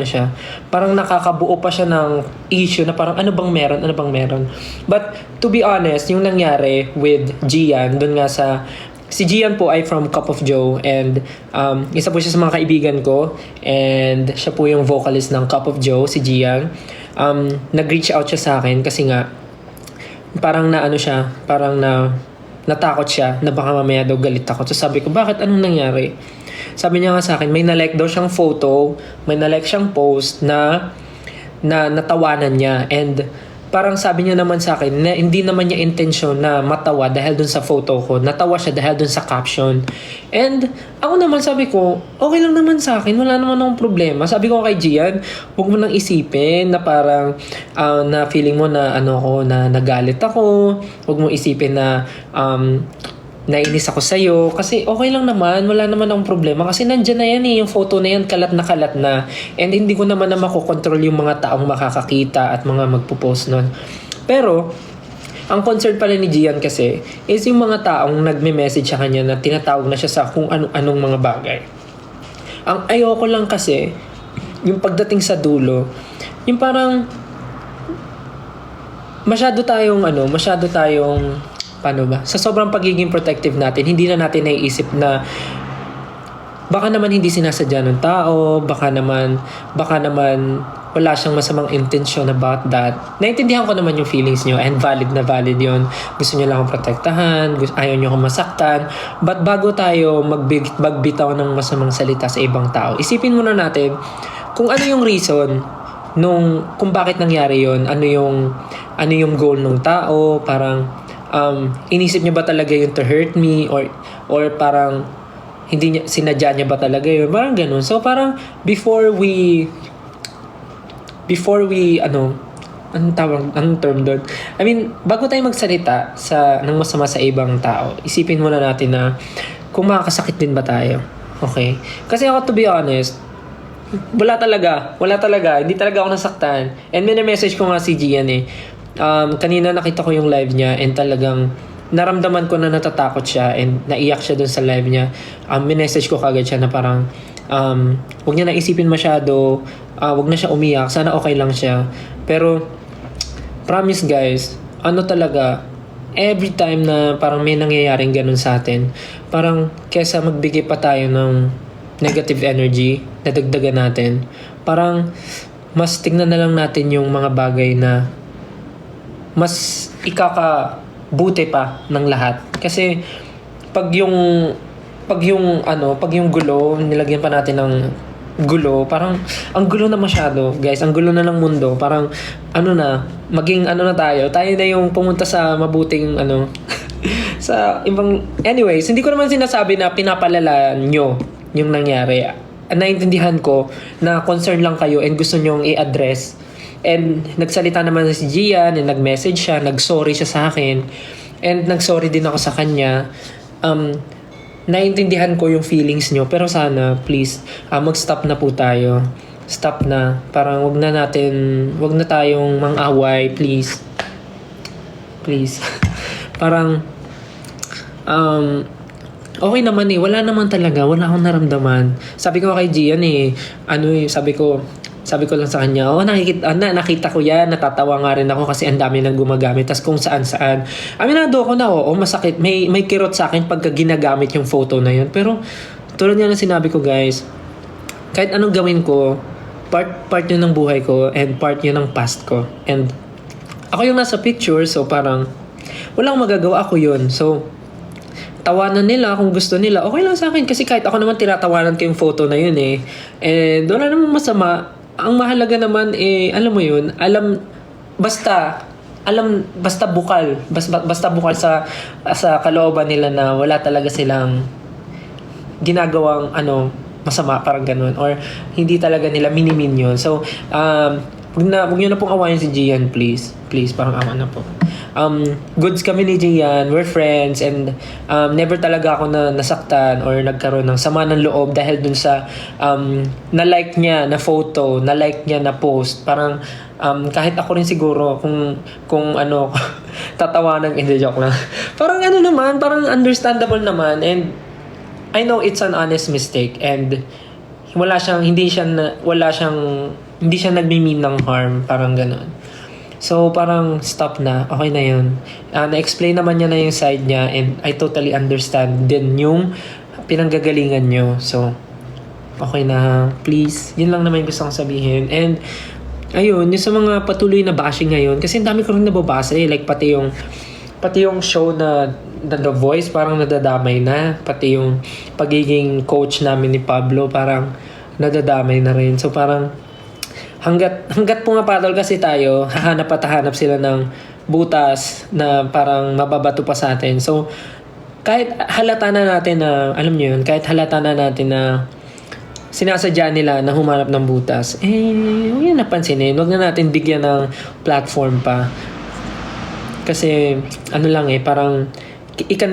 siya. Parang nakakabuo pa siya ng issue na parang ano bang meron. But to be honest, yung nangyari with Gian, dun nga si Gian po ay from Cup of Joe and isa po siya sa mga kaibigan ko and siya po yung vocalist ng Cup of Joe, si Gian. Nag-reach out siya sa akin kasi nga parang natakot siya na baka mamaya daw galit ako. So sabi ko, bakit? Anong nangyari? Sabi niya nga sa akin, may na-like daw siyang photo, may na-like siyang post na natawanan niya. And parang sabi niya naman sa akin na hindi naman niya intensyon na matawa dahil dun sa photo ko. Natawa siya dahil dun sa caption. And ako naman sabi ko, okay lang naman sa akin, wala naman akong problema. Sabi ko kay Gian, huwag mo nang isipin na parang na feeling mo na na nagalit ako. Huwag mo isipin na nainis ako sa'yo. Kasi okay lang naman, wala naman akong problema. Kasi nandyan na yan yung photo na yan, kalat na. And hindi ko naman na makokontrol yung mga taong makakakita at mga magpo-post nun. Pero, ang concern pala ni Gian kasi is yung mga taong nagme-message sa kanya na tinatawag na siya sa kung anong mga bagay. Ang ayoko lang kasi, yung pagdating sa dulo, yung parang masyado tayong paano ba? Sa sobrang pagiging protective natin, hindi na natin naiisip na baka naman hindi sinasadya ng tao, baka naman wala siyang masamang intensyon about that. Naintindihan ko naman yung feelings niyo and valid na valid yon. Gusto niyo lang akong protektahan, ayaw niyo akong masaktan. But bago tayo magbitaw ng masamang salita sa ibang tao, isipin muna natin kung ano yung reason kung bakit nangyari yon, ano yung goal ng tao, parang inisip niya ba talaga yun to hurt me, or parang hindi niya, sinadya niya ba talaga yun, parang ganun. So parang before we anong term doon? I mean, bago tayo magsalita ng masama sa ibang tao, isipin muna natin na kung makakasakit din ba tayo. Okay? Kasi ako, to be honest, wala talaga. Hindi talaga ako nasaktan. And message ko nga si Gian kanina nakita ko yung live niya and talagang naramdaman ko na natatakot siya and naiyak siya dun sa live niya. Message ko kagad siya na parang huwag niya na isipin masyado, huwag na siya umiyak, sana okay lang siya. Pero promise guys, talaga, every time na parang may nangyayaring ganun sa atin, parang kesa magbigay pa tayo ng negative energy, nadagdagan natin, parang mas tignan na lang natin yung mga bagay na mas ikakabuti pa ng lahat. Kasi pag yung gulo, nilagyan pa natin ng gulo, parang ang gulo na masyado, guys. Ang gulo na ng mundo. Parang maging tayo na yung pumunta sa mabuting sa ibang, anyways, hindi ko naman sinasabi na pinapalala nyo yung nangyari. Naintindihan ko na concern lang kayo and gusto nyong i-address. And nagsalita naman si Gian and nag-message siya, nag-sorry siya sa akin. And nag-sorry din ako sa kanya. Naintindihan ko yung feelings nyo, pero sana please mag-stop na po tayo. Stop na. Parang wag na tayong mang-away, please. Parang okay naman wala naman talaga, wala akong naramdaman. Sabi ko kay Gian sabi ko lang sa kanya, nakita ko yan, natatawa nga rin ako kasi ang dami nang gumagamit, tas kung saan-saan. Aminado ako na, masakit, may kirot sa akin pagka ginagamit yung photo na yun. Pero, tulad nga na sinabi ko guys, kahit anong gawin ko, part yun ng buhay ko, and part yun ng past ko. And, ako yung nasa picture, so parang, walang magagawa, ako yun. So, tawanan nila kung gusto nila, okay lang sa akin, kasi kahit ako naman tinatawanan ko yung photo na yun and wala namang masama. Ang mahalaga naman alam mo yun, basta bukal sa kalooban nila na wala talaga silang ginagawang masama, parang ganun, or hindi talaga nila minimin yun. So wag niyo na pong awayin si Gian, please, parang awa na po. Goods kami ni Gian, we're friends, and never talaga ako na nasaktan or nagkaroon ng sama ng loob dahil dun sa na-like niya na photo, na-like niya na post. Parang kahit ako rin siguro kung tatawanan, hindi, joke lang. Parang naman, parang understandable naman, and I know it's an honest mistake, and hindi siya nagmi-mean ng harm, parang gano'n. So, parang stop na. Okay na yun. Na-explain naman niya na yung side niya, and I totally understand din yung pinanggagalingan nyo. So, okay na. Please. Yun lang naman yung gusto kong sabihin. And, ayun, yung sa mga patuloy na bashing ngayon, kasi ang dami ko rin nababasa like pati yung show na The Voice, parang nadadamay na. Pati yung pagiging coach namin ni Pablo, parang nadadamay na rin. So, parang hanggat pumapatol kasi tayo, hahanap sila ng butas na parang mababato pa sa atin. So, kahit halata na natin na, alam nyo yun, na sinasadya nila na humanap ng butas, huwag yan napansinin. Huwag na natin bigyan ng platform pa. Kasi, parang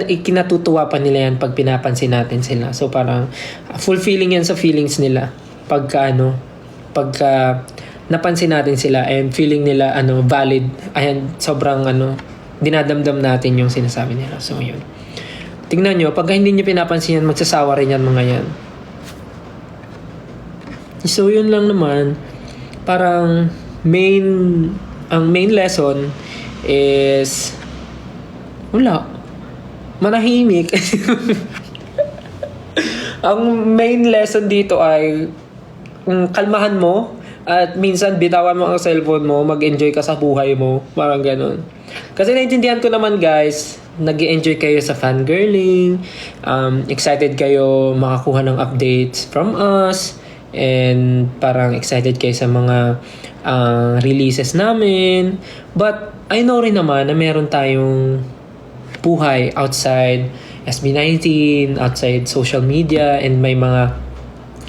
ikinatutuwa pa nila yan pag pinapansin natin sila. So, parang fulfilling yan sa feelings nila pagka napansin natin sila and feeling nila valid, ayan, sobrang dinadamdam natin yung sinasabi nila. So yun, tingnan nyo, pag hindi nyo pinapansin yan, magsasawa rin yan mga yan. So yun lang naman, parang ang main lesson is manahimik. Ang main lesson dito ay kalmahan mo, At minsan, bitawan mo ang cellphone mo, mag-enjoy ka sa buhay mo. Parang ganun. Kasi naintindihan ko naman guys, nag-enjoy kayo sa fangirling, excited kayo makakuha ng updates from us, and parang excited kayo sa mga releases namin. But I know rin naman na meron tayong buhay outside SB19, outside social media, and may mga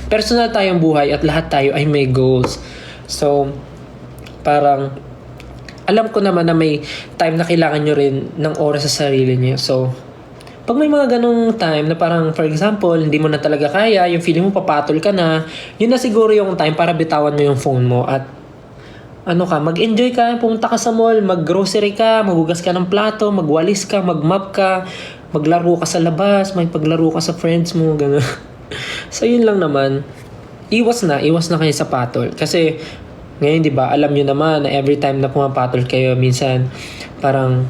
personal tayong buhay at lahat tayo ay may goals. So, parang alam ko naman na may time na kailangan nyo rin ng oras sa sarili nyo. So, pag may mga ganong time na parang, for example, hindi mo na talaga kaya, yung feeling mo papatol ka na, yun na siguro yung time para bitawan mo yung phone mo at mag-enjoy ka, pumunta ka sa mall, mag-grocery ka, maghugas ka ng plato, magwalis ka, mag-mop ka, maglaro ka sa labas, magpaglaro ka sa friends mo, gano'n. So, yun lang naman. Iwas na kayo sa patol. Kasi, ngayon, di ba, alam nyo naman na every time na pumapatol kayo, minsan, parang,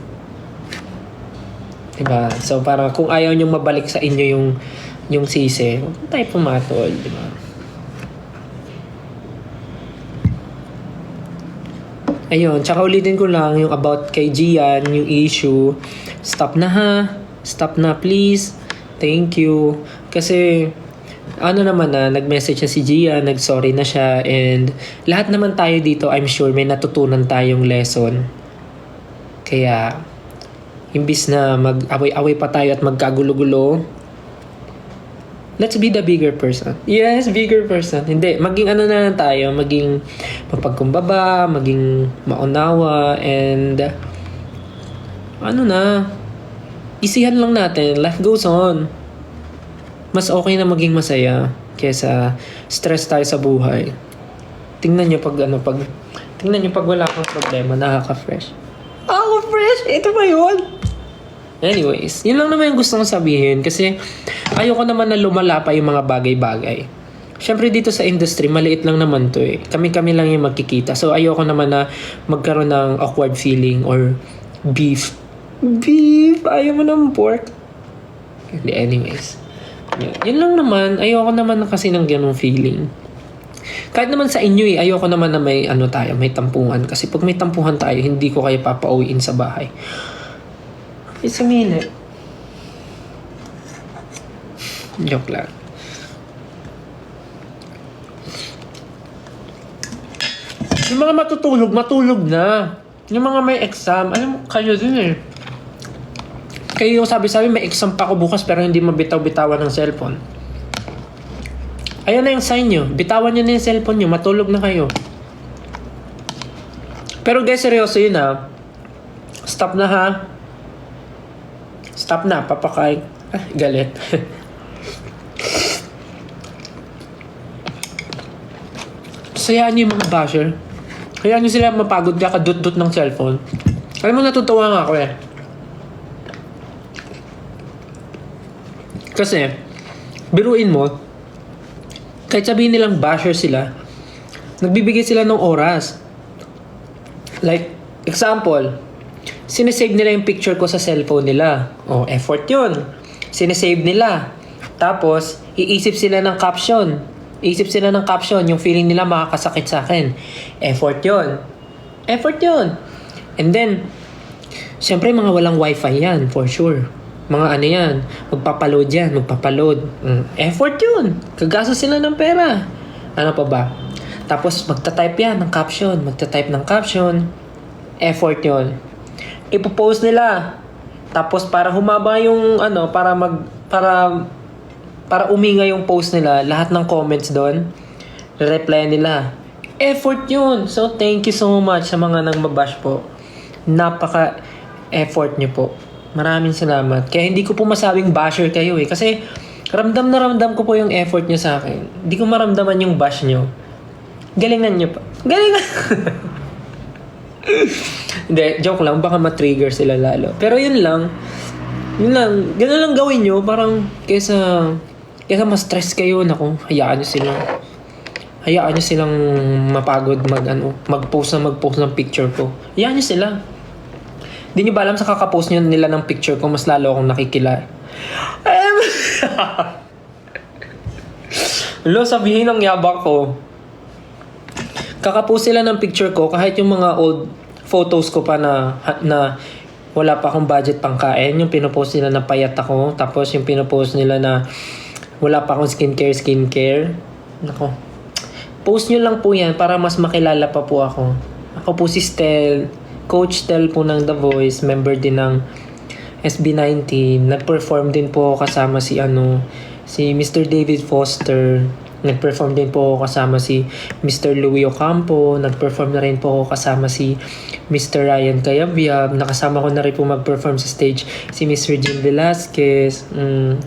di ba? So, parang kung ayaw nyo mabalik sa inyo yung sisi, huwag tayo pumatol, di ba? Ayun, tsaka ulitin ko lang yung about kay Gian, yung issue. Stop na ha. Stop na please. Thank you. Kasi, nag-message na si Gian, nag-sorry na siya, and lahat naman tayo dito, I'm sure, may natutunan tayong lesson. Kaya, imbis na mag-away-away pa tayo at magkagulo-gulo, let's be the bigger person. Yes, bigger person. Hindi, maging na lang tayo, maging mapagkumbaba, maging maunawa, and isihan lang natin, life goes on. Mas okay na maging masaya kaysa stress tayo sa buhay. Tingnan nyo pag wala kang problema, nakaka-fresh. Fresh? Ito ba yun? Anyways, yun lang naman yung gusto kong sabihin kasi ayoko naman na lumala pa yung mga bagay-bagay. Syempre dito sa industry, maliit lang naman to eh. Kami-kami lang yung magkikita. So ayoko naman na magkaroon ng awkward feeling or beef. Beef? Ayaw mo ng pork? Anyways. Yun lang naman. Ayoko naman na kasi ng ganung feeling. Kahit naman sa inyo ayoko naman na may may tampuhan. Kasi pag may tampuhan tayo, hindi ko kayo papauwiin sa bahay. It's a minute. Joke lang. Yung mga matulog na. Yung mga may exam, alam mo, kayo din eh. Kayo yung sabi-sabi, may exam pa ako bukas pero hindi mabitaw-bitawan ng cellphone. Ayan na yung sign nyo. Bitawan nyo na yung cellphone nyo. Matulog na kayo. Pero guys, seryoso yun ha. Stop na ha. Stop na. Papakain. Galit. Sayaan nyo yung mga basher. Kaya nyo sila mapagod ka kadut-dut ng cellphone. Alam mo, natutuwa nga ako eh. Kasi, biruin mo, kahit sabihin nilang basher sila, nagbibigay sila ng oras. Like, example, sinesave nila yung picture ko sa cellphone nila. Effort yun. Sinesave nila. Tapos, iisip sila ng caption. Yung feeling nila makakasakit sa akin. Effort yun. And then, syempre mga walang wifi yan, for sure. Mga yan, magpapaload. Effort yun. Kagastos sila ng pera. Ano pa ba? Tapos magta-type yan ng caption. Effort yun. Ipopost nila. Tapos para humaba yung para uminga yung post nila, lahat ng comments doon, reply nila. Effort yun. So thank you so much sa mga nang mabash po. Napaka-effort nyo po. Maraming salamat. Kaya hindi ko po masabing basher kayo eh. Kasi ramdam ko po yung effort nyo sa akin. Hindi ko maramdaman yung bash nyo. Galingan nyo pa. Hindi, joke lang. Baka ma-trigger sila lalo. Pero yun lang. Ganun lang gawin nyo. Parang kesa ma-stress kayo. Naku, hayaan nyo silang mapagod mag-post ng picture ko. Hayaan nyo sila. Di nyo ba alam sa kakapost nila ng picture ko, mas lalo akong nakikilala. Sabihin ang yabang ko. Kakapost sila ng picture ko kahit yung mga old photos ko pa na wala pa akong budget pang kain. Yung pinopost nila na payat ako. Tapos yung pinopost nila na wala pa akong skincare. Nako. Post nyo lang po yan para mas makilala pa po ako. Ako po si Stel. Coach Stel po ng The Voice. Member din ng SB19. Nag-perform din po kasama si Mr. David Foster. Nag-perform din po kasama si Mr. Louie Ocampo. Nag-perform na rin po kasama si Mr. Ryan Cayabyab. Nakasama ko na rin po mag-perform sa stage si Miss Regine Velasquez.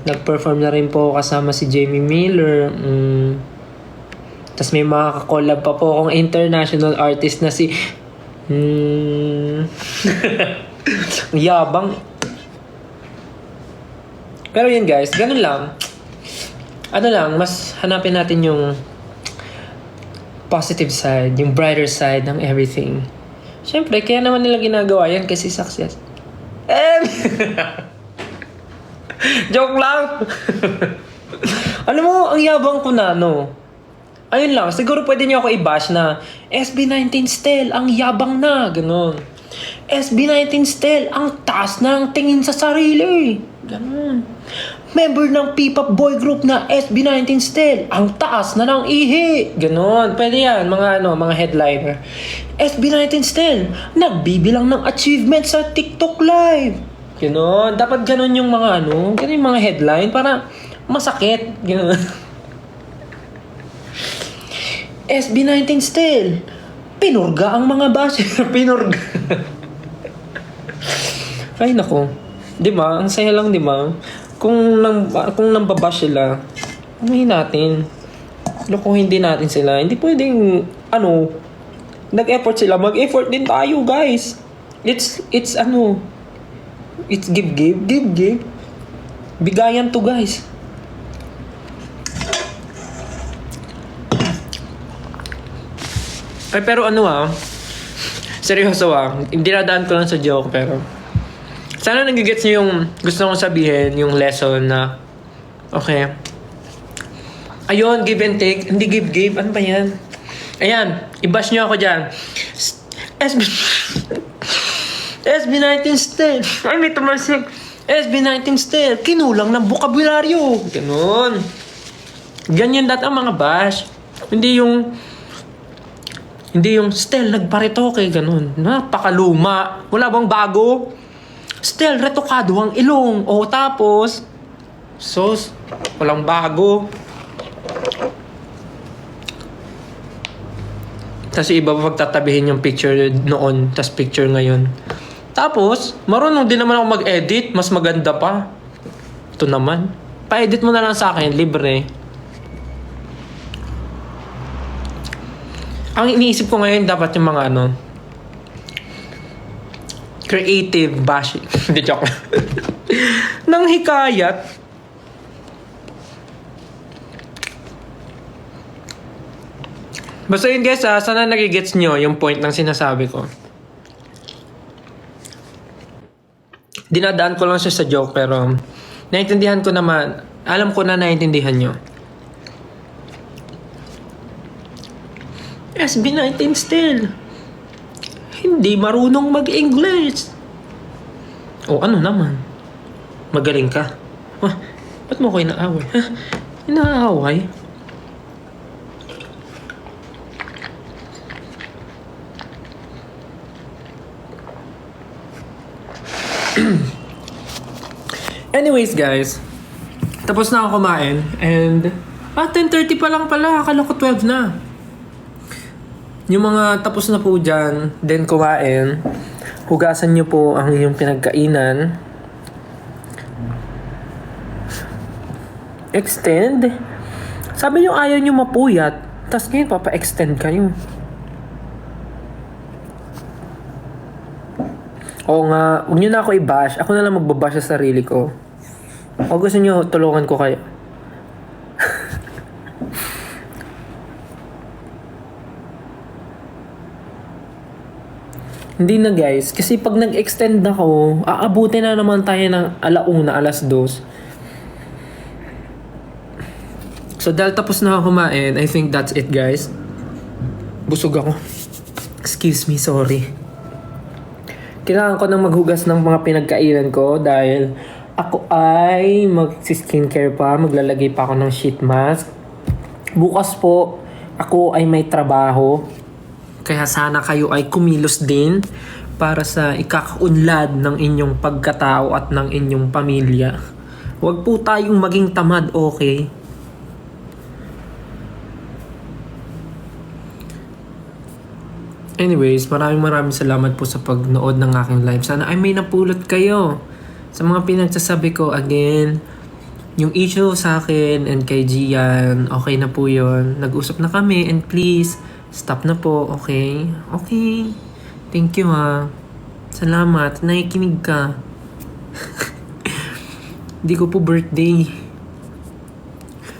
Nag-perform na rin po kasama si Jamie Miller. Tapos may mga kakolab pa po akong international artist na si... Yabang. Pero yun guys, ganun lang. Mas hanapin natin yung positive side, yung brighter side ng everything. Siyempre, kaya naman nila ginagawa yan kasi success. Joke lang! Alam mo, ang yabang ko na, no? Ayun lang, siguro pwede niyo ako i-bash na SB19 Stel, ang yabang na, ganun. SB19 Stel, ang taas na ng tingin sa sarili. Ganun. Member ng P-pop boy group na SB19 Stel, ang taas na ng ihi. Ganon. Pwede yan, mga headliner. SB19 Stel, nagbibilang ng achievement sa TikTok live. Ganon. Dapat ganon yung ganon yung mga headline para masakit. Ganon. SB19 Stel, pinurga ang mga basher. Pinurga. Ay, nako. Diba? Ang saya lang, diba? Kung nambabash sila, anuhin natin. Kung hindi natin sila, hindi pwedeng, nag-effort sila. Mag-effort din tayo, guys. It's give. Bigayan to, guys. Ay, pero seryoso hindi nadaan ko lang sa joke, pero sana nagigets niyo yung gusto kong sabihin, yung lesson na, okay, ayun, give and take, hindi give, ano ba yan? Ayan, i-bash nyo ako dyan. SB19 Stel, ay may tumasik, SB19 Stel, kinulang ng bokabularyo. Ganon. Ganyan ang mga bash. Hindi yung Stel, nagparitoke, ganon. Napakaluma. Wala bang bago? Stel, retokado ang ilong. O tapos, sos, walang bago. Tapos iba pa pagtatabihin yung picture noon, tapos picture ngayon. Tapos, marunong din naman ako mag-edit. Mas maganda pa. Ito naman. Pa-edit mo na lang sa akin, libre. Ang iniisip ko ngayon, dapat yung mga creative bashing. Hindi, joke. Nang hikayat. Basta yun guys, sana nagigets nyo yung point ng sinasabi ko. Dinadaan ko lang siya sa joke, pero naiintindihan ko naman. Alam ko na naiintindihan nyo. SB19 Stel, hindi marunong mag-English. O ano naman? Magaling ka. Ba't mo ko inaaway? Inaaway? Anyways guys, tapos na ako kumain and 10:30 pa lang pala, akala ko 12 na. Yung mga tapos na po dyan, then kumain, hugasan nyo po ang inyong pinagkainan. Extend. Sabi nyo ayaw nyo mapuyat, tas ngayon papa-extend kayo. Oo nga, huwag nyo na ako i-bash. Ako na lang magbabash sa sarili ko. O gusto nyo, tulungan ko kayo. Hindi na guys, kasi pag nag-extend ako, aabutin na naman tayo ng 1:00, 2:00. So dahil tapos na ako kumain, I think that's it guys. Busog ako. Excuse me, sorry. Kailangan ko nang maghugas ng mga pinagkainan ko dahil ako ay mag-skincare pa. Maglalagay pa ako ng sheet mask. Bukas po, ako ay may trabaho. Kaya sana kayo ay kumilos din para sa ikakaunlad ng inyong pagkatao at ng inyong pamilya. Huwag po tayong maging tamad, okay? Anyways, maraming salamat po sa pagnood ng aking live. Sana ay may napulot kayo sa mga pinagsasabi ko. Again, yung issue sa akin and kay Gian, okay na po yun. Nag-usap na kami and please, stop na po, okay? Okay. Thank you ha. Salamat. Nakikinig ka. Hindi ko po birthday.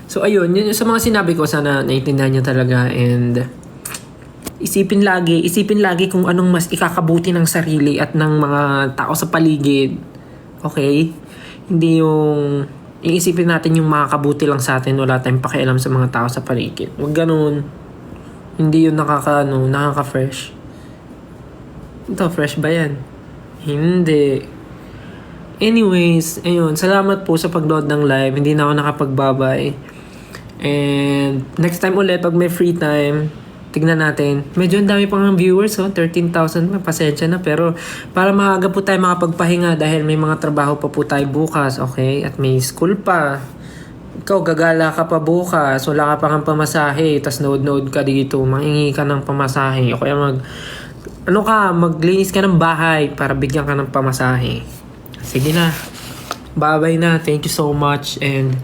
So ayun, yun sa mga sinabi ko, sana naiintindihan nyo talaga and isipin lagi kung anong mas ikakabuti ng sarili at ng mga tao sa paligid. Okay? Hindi yung iisipin natin yung makakabuti lang sa atin, wala tayong pakialam sa mga tao sa paligid. Huwag ganun. Hindi yun nakaka-fresh. Ito, fresh ba yan? Hindi. Anyways, ayun, salamat po sa pagnood ng live. Hindi na ako nakapagbabay. And next time ulit, pag may free time, tignan natin. Medyo ang dami pang viewers, 13,000. Pasensya na. Pero para maaga po tayo makapagpahinga dahil may mga trabaho pa po tayo bukas, okay? At may school pa. Ikaw, gagala ka pa bukas. Wala ka pa kang pamasahe. Tapos nood ka dito. Mangingi ka ng pamasahe. O kaya maglinis ka ng bahay para bigyan ka ng pamasahe. Sige na. Bye-bye na. Thank you so much. And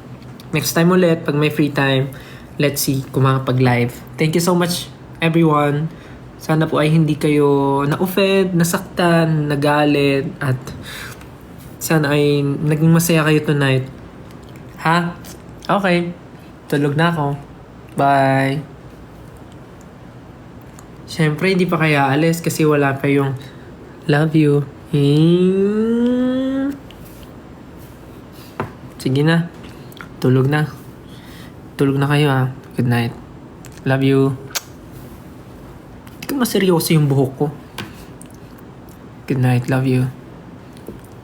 next time ulit, pag may free time, let's see kung makapag-live. Thank you so much, everyone. Sana po ay hindi kayo na-offend, nasaktan, nagalit, at sana ay naging masaya kayo tonight. Ha? Okay. Tulog na ako. Bye. Siyempre, hindi pa kaya alis kasi wala pa yung love you. Sige na. Tulog na. Tulog na kayo ha. Good night. Love you. Hindi ko maseryoso yung buhok ko. Good night. Love you.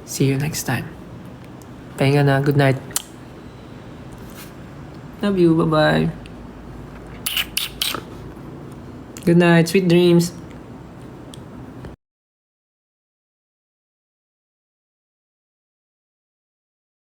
See you next time. Pahinga na. Good night. Love you. Bye-bye. Good night. Sweet dreams.